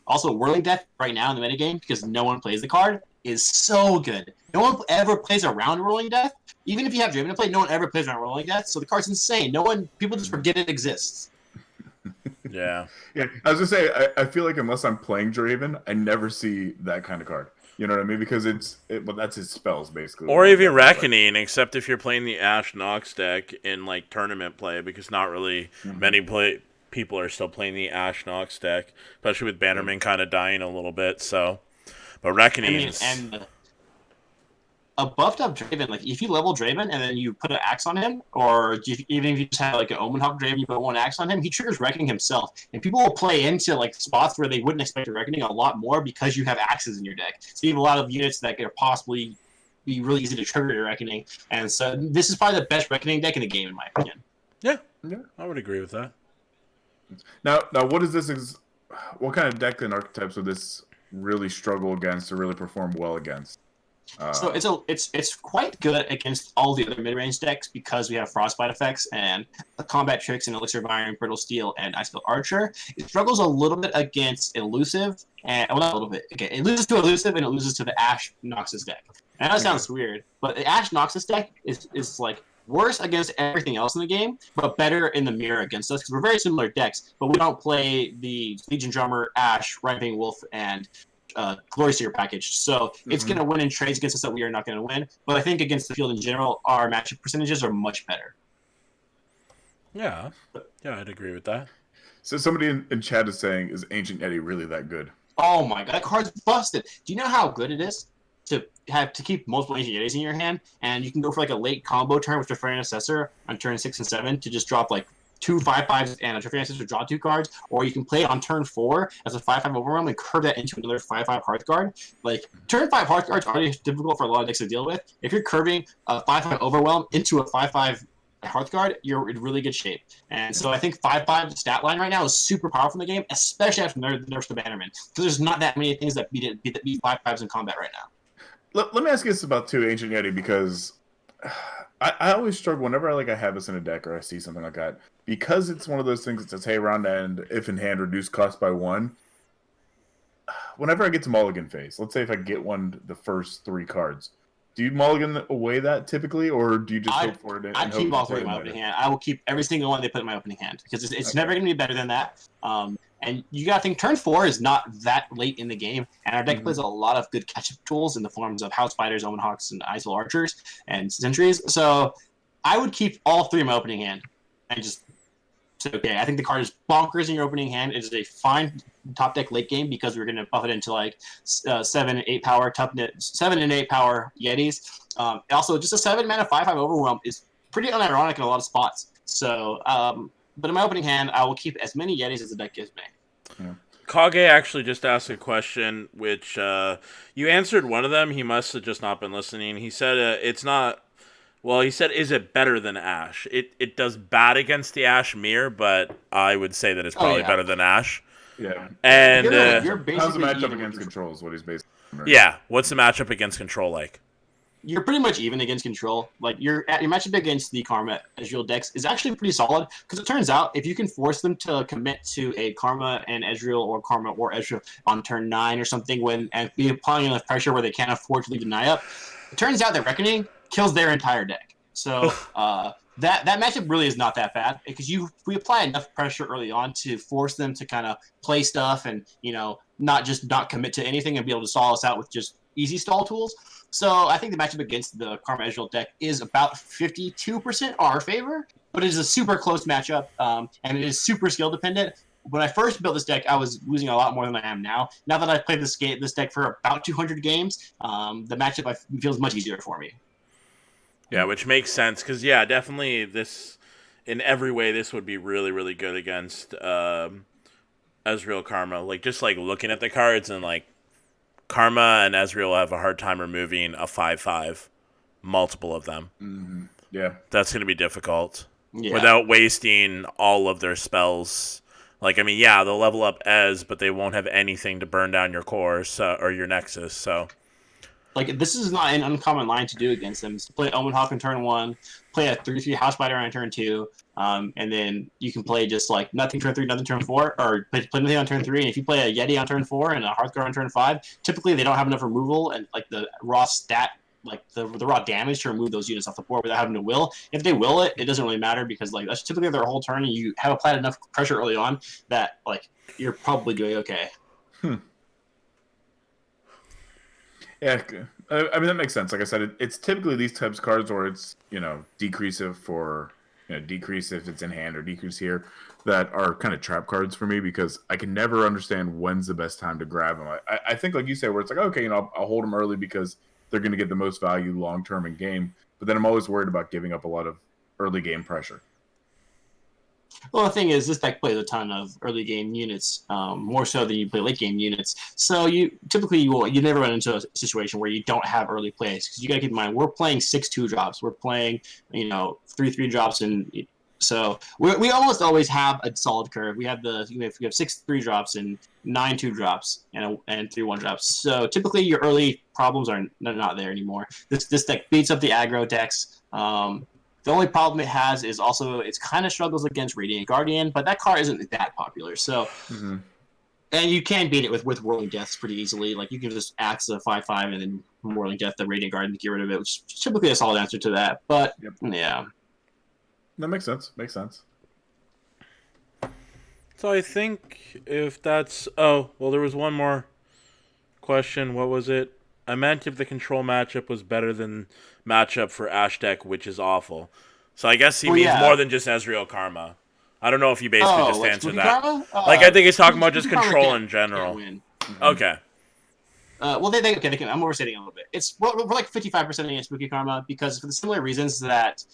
Also, Whirling Death right now in the metagame, because no one plays the card, is so good. No one ever plays around Whirling Death. Even if you have Draven to play, no one ever plays around Whirling Death, so the card's insane. People just forget it exists. Yeah. Yeah, I was gonna say, I feel like unless I'm playing Draven, I never see that kind of card. You know what I mean? Because that's his spells, basically. Or even Reckoning, except if you're playing the Ash Nox deck in, like, tournament play, because not really many people are still playing the Ash Nox deck, especially with Bannermen kind of dying a little bit, so... But Reckoning a buffed up Draven, like if you level Draven and then you put an axe on him, or even if you just have like an Omenhawk Draven, you put one axe on him, he triggers Reckoning himself, and people will play into like spots where they wouldn't expect a Reckoning a lot more because you have axes in your deck. So you have a lot of units that could possibly be really easy to trigger your Reckoning, and so this is probably the best Reckoning deck in the game, in my opinion. Yeah, I would agree with that. Now, what is this? What kind of deck and archetypes would this really struggle against or really perform well against? So it's quite good against all the other mid-range decks because we have Frostbite effects and combat tricks and Elixir of Iron, Brittle Steel, and Icebolt Archer. It struggles a little bit against Elusive, and not a little bit. Okay, it loses to Elusive and it loses to the Ash Noxus deck. And that sounds weird, but the Ash Noxus deck is like worse against everything else in the game, but better in the mirror against us because we're very similar decks, but we don't play the Legion Drummer, Ash, Ramping Wolf, and Glory Seer package. So it's going to win in trades against us that we are not going to win. But I think against the field in general, our matchup percentages are much better. Yeah, I'd agree with that. So somebody in chat is saying, is Ancient Yeti really that good? Oh my god, that card's busted. Do you know how good it is to keep multiple Ancient Yetis in your hand? And you can go for like a late combo turn with Trifarian Assessor on turn 6 and 7 to just drop like 2 5/5s and a Trifarian Assessor to draw 2 cards, or you can play it on turn 4 as a 5/5 Overwhelm and curve that into another 5/5 Hearthguard. Like, turn 5 Hearthguard's already difficult for a lot of decks to deal with. If you're curving a 5/5 Overwhelm into a 5/5 Hearthguard, you're in really good shape. And so I think 5/5 stat line right now is super powerful in the game, especially after the nerfs to Bannermen, because there's not that many things that beat 5/5s in combat right now. Let me ask you this about Ancient Yeti, because I always struggle whenever I have this in a deck or I see something like that, because it's one of those things that says, hey, round end, if in hand, reduce cost by 1. Whenever I get to mulligan phase, let's say if I get the first 3 cards, do you mulligan away that typically, or do you just hope for it? I keep all 3 in my opening hand. I will keep every single one they put in my opening hand, because it's never going to be better than that. And you got to think, turn 4 is not that late in the game, and our deck plays a lot of good catch-up tools in the forms of House Spiders, Omenhawks, and Icebolt Archers, and Sentries. So I would keep all 3 in my opening hand, and just say, okay, I think the card is bonkers in your opening hand. It is a fine top deck late game, because we're going to buff it into like 7 and 8 power, 7 and 8 power Yetis. Also, just a 7 mana 5/5 Overwhelm is pretty unironic in a lot of spots. So, but in my opening hand, I will keep as many Yetis as the deck gives me. Yeah. Kage actually just asked a question, which you answered one of them. He must have just not been listening. He said it's not... Well, he said, is it better than Ash? It does bad against the Ash mirror, but I would say that it's probably better than Ash. Yeah. And you're basically how's the matchup against control is what he's basically... Yeah, what's the matchup against control like? you're pretty much even against control. Like your matchup against the Karma Ezreal decks is actually pretty solid because it turns out if you can force them to commit to a Karma and Ezreal or Karma or Ezreal on turn 9 or something and be applying enough pressure where they can't afford to leave deny up, it turns out that Reckoning kills their entire deck. So that matchup really is not that bad because we apply enough pressure early on to force them to kind of play stuff and not commit to anything and be able to stall us out with just easy stall tools. So I think the matchup against the Karma Ezreal deck is about 52% our favor, but it is a super close matchup, and it is super skill dependent. When I first built this deck, I was losing a lot more than I am now. Now that I've played this deck for about 200 games, the matchup feels much easier for me. Yeah, which makes sense because definitely this in every way this would be really really good against Ezreal Karma. Like just like looking at the cards and like Karma and Ezreal have a hard time removing a 5/5, multiple of them. Mm-hmm. Yeah, that's gonna be difficult without wasting all of their spells. Like I mean, they'll level up Ez, but they won't have anything to burn down your core or your Nexus. So. Like, this is not an uncommon line to do against them. It's to play Omen Hawk on turn 1, play a 3/3 House Spider on turn 2, and then you can play just, like, nothing turn 3, nothing turn 4, or play nothing on turn 3, and if you play a Yeti on turn 4 and a Hearthguard on turn 5, typically they don't have enough removal and, like, the raw stat, like, the raw damage to remove those units off the board without having to will. If they will it, it doesn't really matter because, like, that's typically their whole turn, and you have applied enough pressure early on that, like, you're probably doing okay. Yeah, I mean that makes sense. Like I said, it's typically these types of cards where it's decrease if it's in hand or decrease here that are kind of trap cards for me because I can never understand when's the best time to grab them. I think like you say where it's like okay, I'll hold them early because they're going to get the most value long term in game, but then I'm always worried about giving up a lot of early game pressure. Well, the thing is, this deck plays a ton of early game units, more so than you play late game units. So you never run into a situation where you don't have early plays because you got to keep in mind we're playing 6/2 drops, we're playing 3/3 drops, and so we almost always have a solid curve. We have we have 6/3 drops and 9/2 drops and 3/1 drops. So typically your early problems are not there anymore. This deck beats up the aggro decks. The only problem it has is also it's kind of struggles against Radiant Guardian, but that card isn't that popular. So, and you can beat it with Whirling Deaths pretty easily. Like you can just axe a 5/5 and then Whirling Death the Radiant Guardian to get rid of it, which is typically a solid answer to that. But yeah, that makes sense. Makes sense. So I think if that's there was one more question. What was it? I meant if the control matchup was better than matchup for Ash deck, which is awful. So I guess he means more than just Ezreal Karma. I don't know if you basically just answered that. I think he's talking about just control in general. Okay. I'm overstating a little bit. We're like 55% against Spooky Karma because for the similar reasons that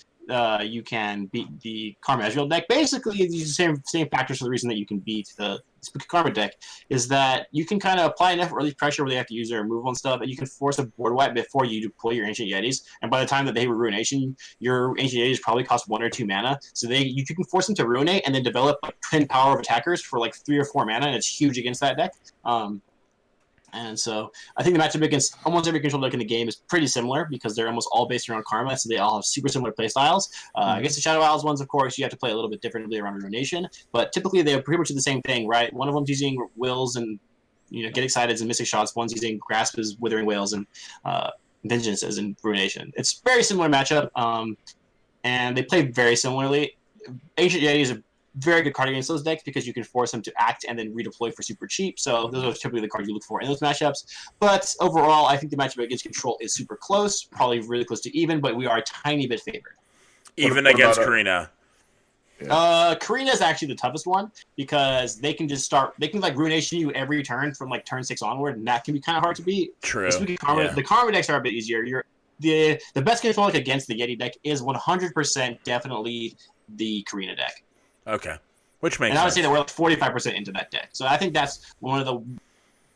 you can beat the Karma Ezreal deck. Basically, these same factors for the reason that you can beat the Spooky Karma deck is that you can kind of apply enough early pressure where they have to use their removal and stuff, and you can force a board wipe before you deploy your Ancient Yetis. And by the time that they Ruination, your Ancient Yetis probably cost 1 or 2 mana, so you can force them to Ruinate and then develop like 10 power of attackers for like 3 or 4 mana, and it's huge against that deck. And so I think the matchup against almost every control deck in the game is pretty similar because they're almost all based around Karma, so they all have super similar playstyles. Against the Shadow Isles ones, of course, you have to play a little bit differently around Ruination, but typically they pretty much do the same thing, right? One of them's using Wills and Get Excited and Mystic Shots. One's using Grasp as Withering Wails and Vengeance as in Ruination. It's very similar matchup, and they play very similarly. Ancient Yeti is a very good card against those decks because you can force them to act and then redeploy for super cheap. So those are typically the cards you look for in those matchups. But overall, I think the matchup against control is super close, probably really close to even, but we are a tiny bit favored. Even against Karina. Karina is actually the toughest one because they can like Ruination you every turn from like turn 6 onward, and that can be kind of hard to beat. True. The Karma decks are a bit easier. The best control deck against the Yeti deck is 100% definitely the Karina deck. Okay, which makes sense. And I would say that we're like 45% into that deck. So I think that's one of the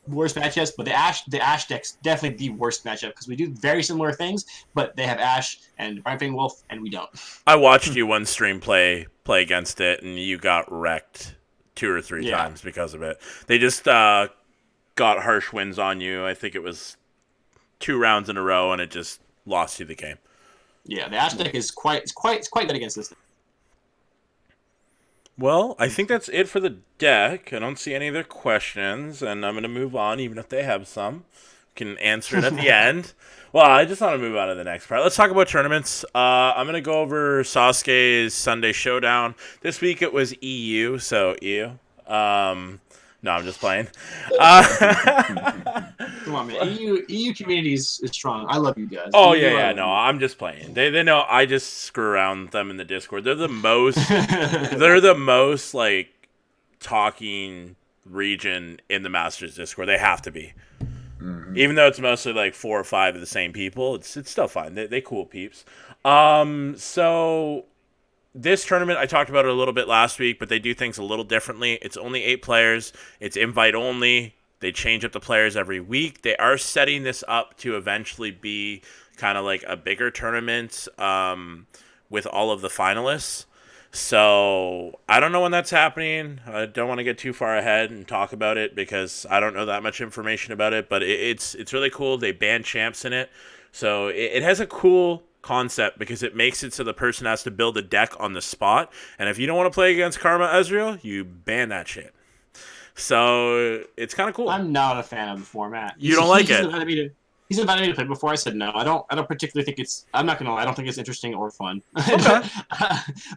worst matchups. But the Ash deck's definitely the worst matchup because we do very similar things, but they have Ash and Rhinefang Wolf, and we don't. I watched you one stream play against it, and you got wrecked 2 or 3 times because of it. They just got harsh wins on you. I think it was 2 rounds in a row, and it just lost you the game. Yeah, the Ash deck is quite good against this deck. Well, I think that's it for the deck. I don't see any other questions, and I'm going to move on, even if they have some. Can answer it at the end. Well, I just want to move on to the next part. Let's talk about tournaments. I'm going to go over Sasuke's Sunday Showdown. This week it was EU, so EU. No, I'm just playing. Come on, man. EU community is strong. I love you guys. Oh, yeah. No, I'm just playing. They know I just screw around with them in the Discord. They're the most, like, talking region in the Masters Discord. They have to be. Mm-hmm. Even though it's mostly, like, 4 or 5 of the same people, it's still fine. They cool peeps. So this tournament, I talked about it a little bit last week, but they do things a little differently. It's only 8 players. It's invite only. They change up the players every week. They are setting this up to eventually be kind of like a bigger tournament with all of the finalists. So I don't know when that's happening. I don't want to get too far ahead and talk about it because I don't know that much information about it. But it's really cool. They ban champs in it. So it has a cool concept because it makes it so the person has to build a deck on the spot. And if you don't want to play against Karma Ezreal, you ban that shit. So it's kind of cool. I'm not a fan of the format. You don't like it? He's invited me to play before. I said no. I don't particularly think it's. I'm not gonna lie. I don't think it's interesting or fun. Okay.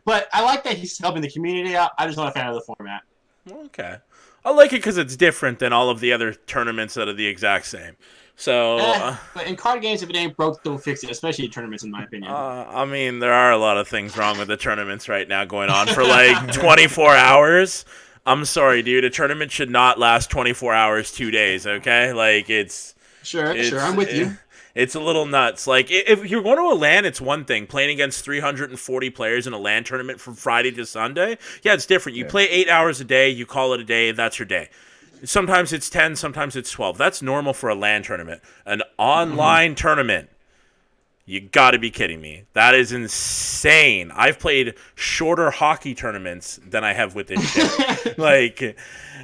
But I like that he's helping the community out. I'm just not a fan of the format. Okay. I like it because it's different than all of the other tournaments that are the exact same. So, but in card games, if it ain't broke, don't fix it. Especially tournaments, in my opinion. I mean, there are a lot of things wrong with the tournaments right now going on for like 24 hours. I'm sorry, dude. A tournament should not last 24 hours, 2 days, okay? Like, Sure, I'm with you. It's a little nuts. Like, if you're going to a LAN, it's one thing. Playing against 340 players in a LAN tournament from Friday to Sunday, yeah, it's different. You play 8 hours a day, you call it a day, that's your day. Sometimes it's 10, sometimes it's 12. That's normal for a LAN tournament. An online tournament, you gotta be kidding me. That is insane. I've played shorter hockey tournaments than I have with this shit. Like,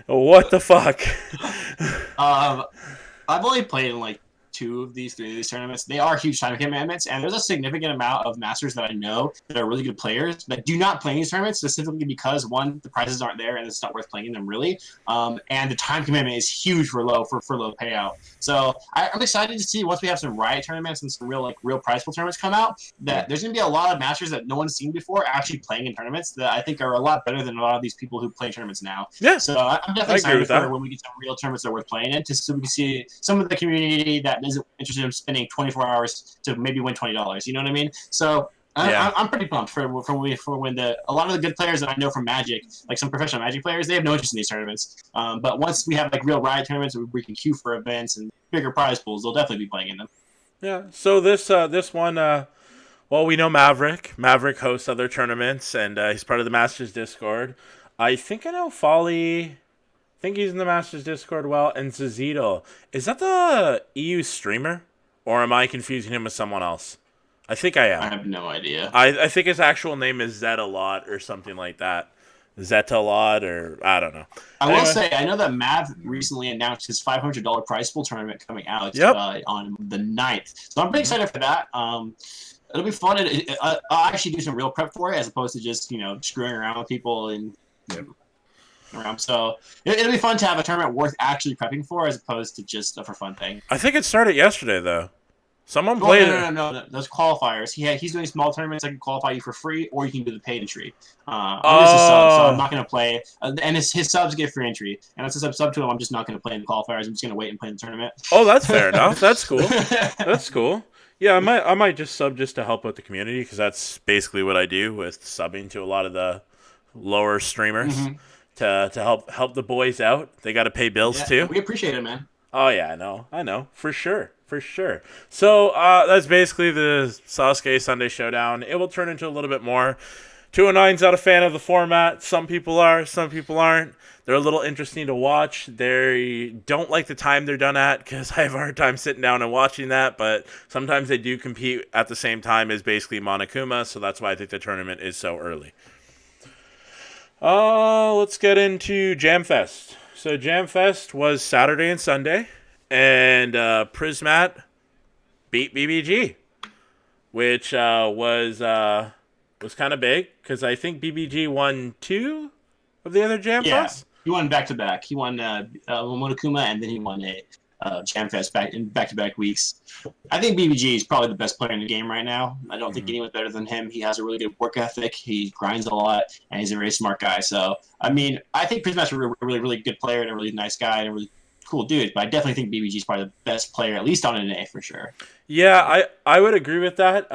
what the fuck? I've only played in like 2 of these, 3 of these tournaments. They are huge time commitments, and there's a significant amount of masters that I know that are really good players that do not play in these tournaments specifically because, one, the prizes aren't there and it's not worth playing in them really, and the time commitment is huge for low payout. So I'm excited to see once we have some Riot tournaments and some real prize pool tournaments come out that there's going to be a lot of masters that no one's seen before actually playing in tournaments that I think are a lot better than a lot of these people who play in tournaments now. Yeah. So I'm definitely excited for when we get some real tournaments that are worth playing in, so we can see some of the community that isn't interested in spending 24 hours to maybe win $20. You know what I mean? So I'm pretty pumped for when a lot of the good players that I know from Magic, like some professional Magic players, they have no interest in these tournaments. But once we have like real Riot tournaments where we can queue for events and bigger prize pools, they'll definitely be playing in them. Yeah. So this one, well, we know Maverick. Maverick hosts other tournaments, and he's part of the Masters Discord. I think I know Folly. I think he's in the Masters Discord well. And Zazito. Is that the EU streamer? Or am I confusing him with someone else? I think I am. I have no idea. I think his actual name is Zetalot or something like that. Zetalot or I don't know. I will say, I know that Mav recently announced his $500 prize pool tournament coming out on the 9th. So I'm pretty excited for that. It'll be fun. I'll actually do some real prep for it as opposed to just, screwing around with people and around. So it'll be fun to have a tournament worth actually prepping for as opposed to just a for fun thing. I think it started yesterday though. Someone played it. No. Those qualifiers. He's doing small tournaments that can qualify you for free, or you can do the paid entry. I'm just a sub, so I'm not going to play. And his subs get free entry. And as a sub to him, I'm just not going to play in the qualifiers. I'm just going to wait and play in the tournament. Oh, that's fair enough. That's cool. That's cool. Yeah, I might just sub just to help out the community because that's basically what I do with subbing to a lot of the lower streamers to help the boys out. They got to pay bills too. We appreciate it, man. Oh yeah, I know, for sure. So that's basically the Sasuke Sunday Showdown. It will turn into a little bit more. 209's not a fan of the format. Some people are, some people aren't. They're a little interesting to watch. They don't like the time they're done at because I have a hard time sitting down and watching that. But sometimes they do compete at the same time as basically Monokuma, so that's why I think the tournament is so early. Let's get into Jamfest. So Jamfest was Saturday and Sunday, and Prismat beat BBG. which was kind of big because I think BBG won 2 of the other Jam Yeah, Fests. he won back to back. He won Monokuma, and then he won a Jam Fest back to back weeks. I think BBG is probably the best player in the game right now. I don't think anyone's better than him. He has a really good work ethic. He grinds a lot, and he's a very smart guy. So, I mean, I think Prisma's a really, really good player and a really nice guy and a really cool dude. But I definitely think BBG is probably the best player, at least on an A for sure. Yeah, I would agree with that.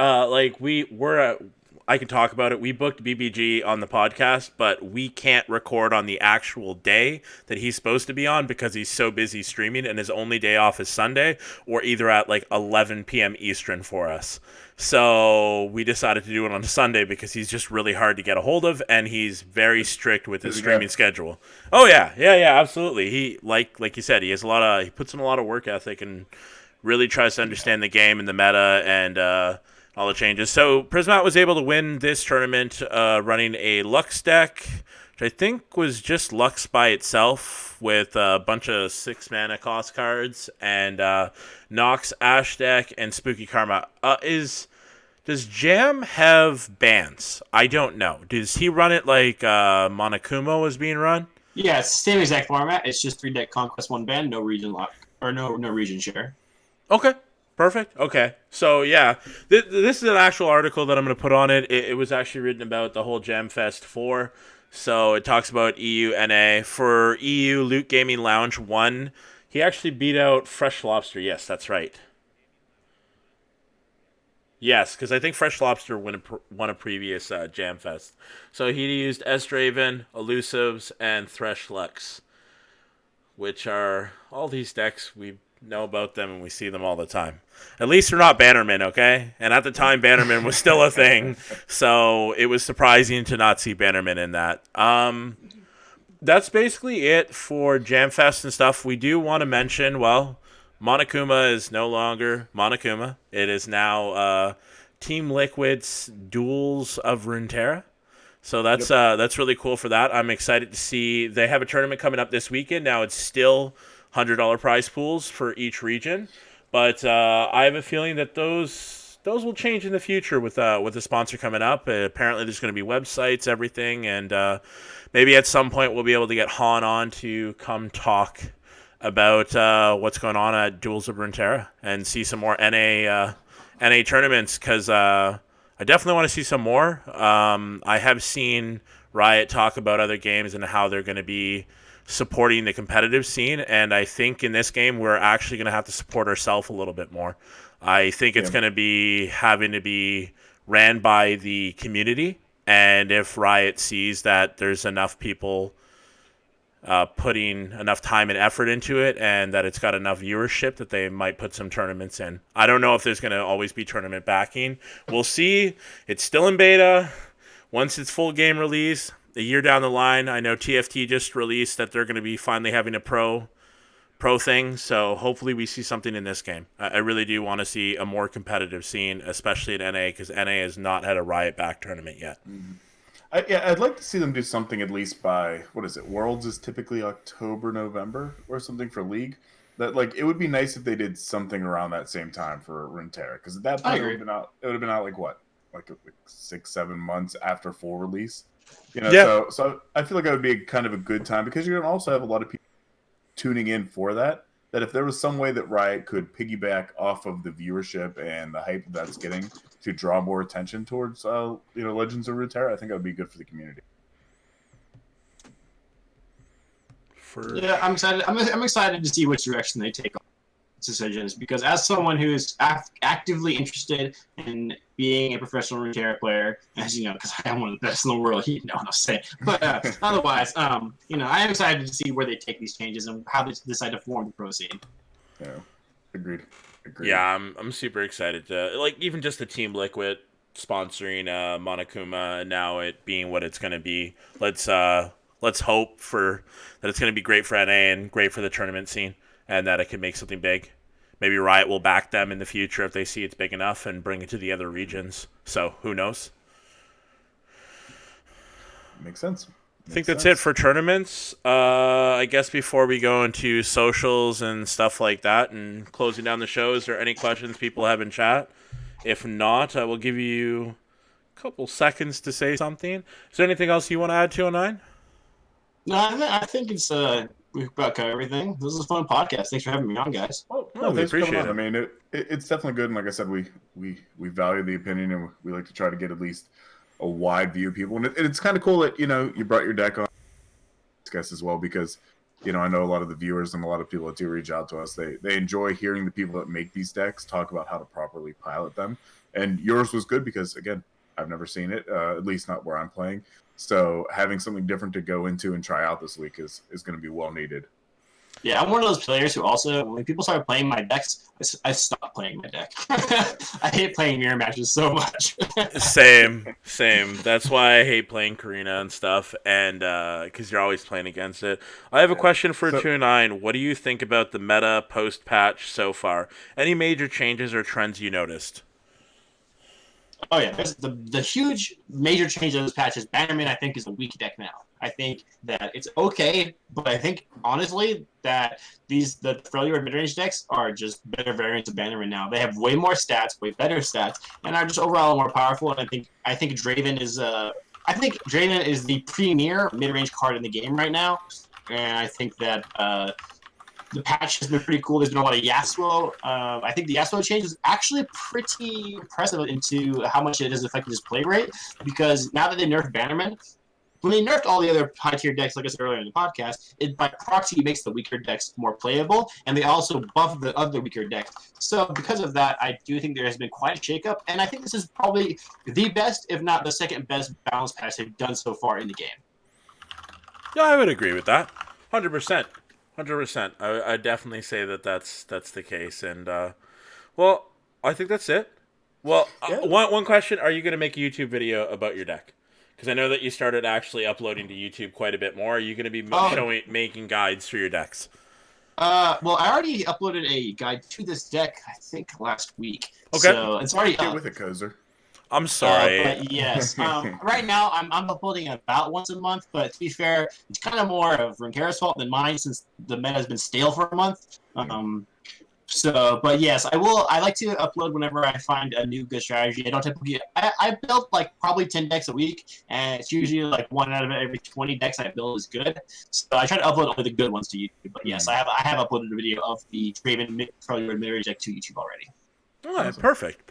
I can talk about it. We booked BBG on the podcast, but we can't record on the actual day that he's supposed to be on because he's so busy streaming, and his only day off is Sunday, or either at like 11 p.m. Eastern for us. So we decided to do it on a Sunday because he's just really hard to get a hold of, and he's very strict with his streaming schedule. Oh yeah, absolutely. He like you said, he puts in a lot of work ethic and really tries to understand the game and the meta and all the changes. So Prismat was able to win this tournament running a Lux deck, which I think was just Lux by itself with a bunch of 6 mana cost cards and Nox, Ash deck, and Spooky Karma. Does Jam have bans? I don't know. Does he run it like Monokuma was being run? Yeah, it's the same exact format. It's just 3-deck Conquest 1 ban, no region lock, or no region share. Okay. Perfect. Okay. So, yeah, this is an actual article that I'm going to put on it. It was actually written about the whole Jamfest 4. So, it talks about EU NA. For EU Loot Gaming Lounge 1, he actually beat out Fresh Lobster. Yes, that's right. Yes, because I think Fresh Lobster won a previous Jamfest. So, he used S-Draven, Elusives, and Thresh Lux, which are all these decks we know about them and we see them all the time. At least they're not Bannermen, okay? And at the time, Bannermen was still a thing, so it was surprising to not see Bannermen in that. That's basically it for Jamfest and stuff. We do want to mention, well, Monokuma is no longer Monokuma. It is now Team Liquid's Duels of Runeterra. So that's really cool for that. I'm excited to see they have a tournament coming up this weekend. Now it's still $100 prize pools for each region, but I have a feeling that those will change in the future with the sponsor coming up. Apparently, there's going to be websites, everything, and maybe at some point we'll be able to get Han on to come talk about what's going on at Duels of Runeterra and see some more NA tournaments because I definitely want to see some more. I have seen Riot talk about other games and how they're going to be supporting the competitive scene, and I think in this game we're actually going to have to support ourselves a little bit more. I think it's going to be having to be ran by the community, and if Riot sees that there's enough people putting enough time and effort into it and that it's got enough viewership that they might put some tournaments in. I don't know if there's going to always be tournament backing. We'll see. It's still in beta. Once it's full game release, a year down the line, I know TFT just released that they're going to be finally having a pro thing, so hopefully we see something in this game. I really do want to see a more competitive scene, especially in NA, because NA has not had a Riot back tournament yet. I'd like to see them do something at least by, what is it, Worlds is typically October, November, or something for League. That it would be nice if they did something around that same time for Runeterra, because at that point it would have been out like what? Like 6-7 months after full release. So I feel like that would be kind of a good time because you're going to also have a lot of people tuning in for that. That if there was some way that Riot could piggyback off of the viewership and the hype that's getting to draw more attention towards Legends of Runeterra, I think that would be good for the community. Yeah, I'm excited. I'm excited to see which direction they take on decisions because as someone who is actively interested in being a professional Runeterra player, as you know, because I am one of the best in the world, you know what I'm saying. But otherwise, I am excited to see where they take these changes and how they decide to form the pro scene. Yeah, agreed. Yeah, I'm super excited to even just the Team Liquid sponsoring Monokuma, now it being what it's going to be. Let's hope that it's going to be great for NA and great for the tournament scene, and that it can make something big. Maybe Riot will back them in the future if they see it's big enough and bring it to the other regions. So, who knows? Makes sense. I think that's it for tournaments. I guess before we go into socials and stuff like that and closing down the show, is there any questions people have in chat? If not, I will give you a couple seconds to say something. Is there anything else you want to add, 209? No, I think it's we've about covered everything. This is a fun podcast. Thanks for having me on, guys. Oh, No, no, we thanks for coming appreciate on. it. I mean, it's definitely good, and like I said, we value the opinion, and we like to try to get at least a wide view of people. And it's kind of cool that you brought your deck on, guys, as well, because I know a lot of the viewers and a lot of people that do reach out to us. They enjoy hearing the people that make these decks talk about how to properly pilot them. And yours was good because, again, I've never seen it, at least not where I'm playing. So having something different to go into and try out this week is going to be well needed. Yeah, I'm one of those players who also, when people start playing my decks, I stop playing my deck. I hate playing mirror matches so much. Same. That's why I hate playing Karina and stuff, and because you're always playing against it. I have a question for 209. What do you think about the meta post-patch so far? Any major changes or trends you noticed? Oh yeah, the huge major change of this patch is Bannermen. I think is a weak deck now. I think that it's okay, but I think honestly that the Freljord midrange decks are just better variants of Bannerman now. They have way more stats, way better stats, and are just overall more powerful. And I think Draven is the premier midrange card in the game right now, and I think that the patch has been pretty cool. There's been a lot of Yasuo. I think the Yasuo change is actually pretty impressive into how much it has affected his play rate, because now that they nerfed Bannerman, when they nerfed all the other high-tier decks, like I said earlier in the podcast, it by proxy makes the weaker decks more playable, and they also buff the other weaker decks. So because of that, I do think there has been quite a shakeup, and I think this is probably the best, if not the second best, balance patch they've done so far in the game. Yeah, I would agree with that. 100%. 100%. I definitely say that's the case. And, well, I think that's it. Well, one question. Are you going to make a YouTube video about your deck? Because I know that you started actually uploading to YouTube quite a bit more. Are you going to be making guides for your decks? Well, I already uploaded a guide to this deck, I think, last week. Okay. So it's already Get up. with it, Cozer. I'm sorry. But yes, right now I'm uploading about once a month. But to be fair, it's kind of more of Runkera's fault than mine, since the meta has been stale for a month. But yes, I will. I like to upload whenever I find a new good strategy. I don't typically. I build like probably 10 decks a week, and it's usually like 1 out of every 20 decks I build is good. So I try to upload only the good ones to YouTube. But yes, I have uploaded a video of the Draven midrange deck to YouTube already. All right, awesome. Perfect.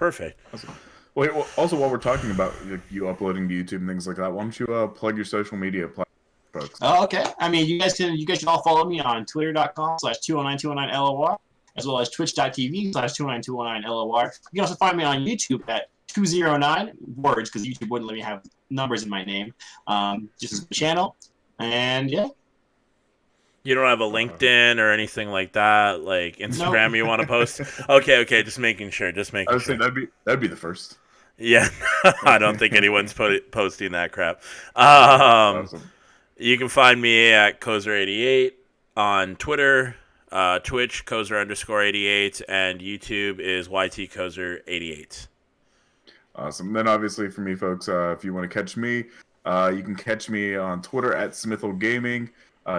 Awesome. Wait, well, also, while we're talking about you uploading to YouTube and things like that, why don't you plug your social media platforms, folks? Oh, okay. I mean, you guys should all follow me on twitter.com/209209LOR, as well as twitch.tv/209209LOR. You can also find me on YouTube at 209 words, because YouTube wouldn't let me have numbers in my name, just as a channel. And yeah. You don't have a LinkedIn or anything like that, like Instagram you want to post? Okay, just making sure. I would say that'd be the first. Yeah, I don't think anyone's posting that crap. Awesome. You can find me at Cozer88 on Twitter, Twitch, Cozer_88, and YouTube is YTCozer88. Awesome. Then obviously for me, folks, if you want to catch me, you can catch me on Twitter at smithel gaming.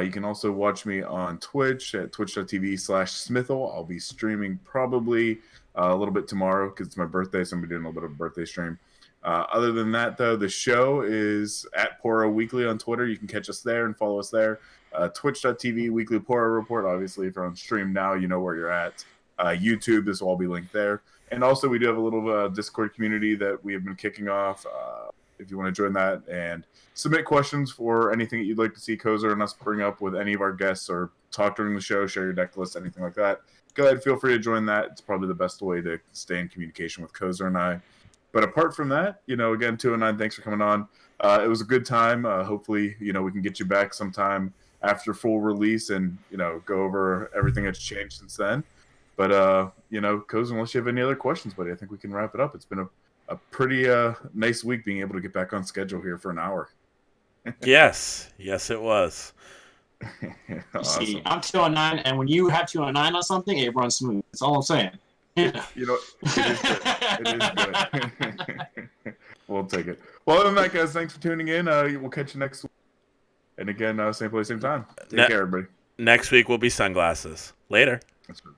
You can also watch me on Twitch at twitch.tv/smithel. I'll be streaming probably a little bit tomorrow because it's my birthday, so I'm going to be doing a little bit of a birthday stream. Other than that, though, the show is at Poro Weekly on Twitter. You can catch us there and follow us there. Twitch.tv Weekly Poro Report. Obviously, if you're on stream now, you know where you're at. YouTube, this will all be linked there. And also, we do have a little Discord community that we have been kicking off. If you want to join that and submit questions for anything that you'd like to see Cozer and us bring up with any of our guests, or talk during the show, share your deck list, anything like that, go ahead, feel free to join that. It's probably the best way to stay in communication with Cozer and I. But apart from that, again, 209, thanks for coming on. It was a good time. Hopefully, we can get you back sometime after full release and, go over everything that's changed since then. But, Cozer, unless you have any other questions, buddy, I think we can wrap it up. It's been a pretty nice week being able to get back on schedule here for an hour. Yes, it was. Awesome. See, I'm 209, and when you have 209 on something, it runs smooth. That's all I'm saying. It is good. It is good. We'll take it. Well, other than that, guys, thanks for tuning in. We'll catch you next week. And again, same place, same time. Take care, everybody. Next week will be sunglasses. Later. That's good.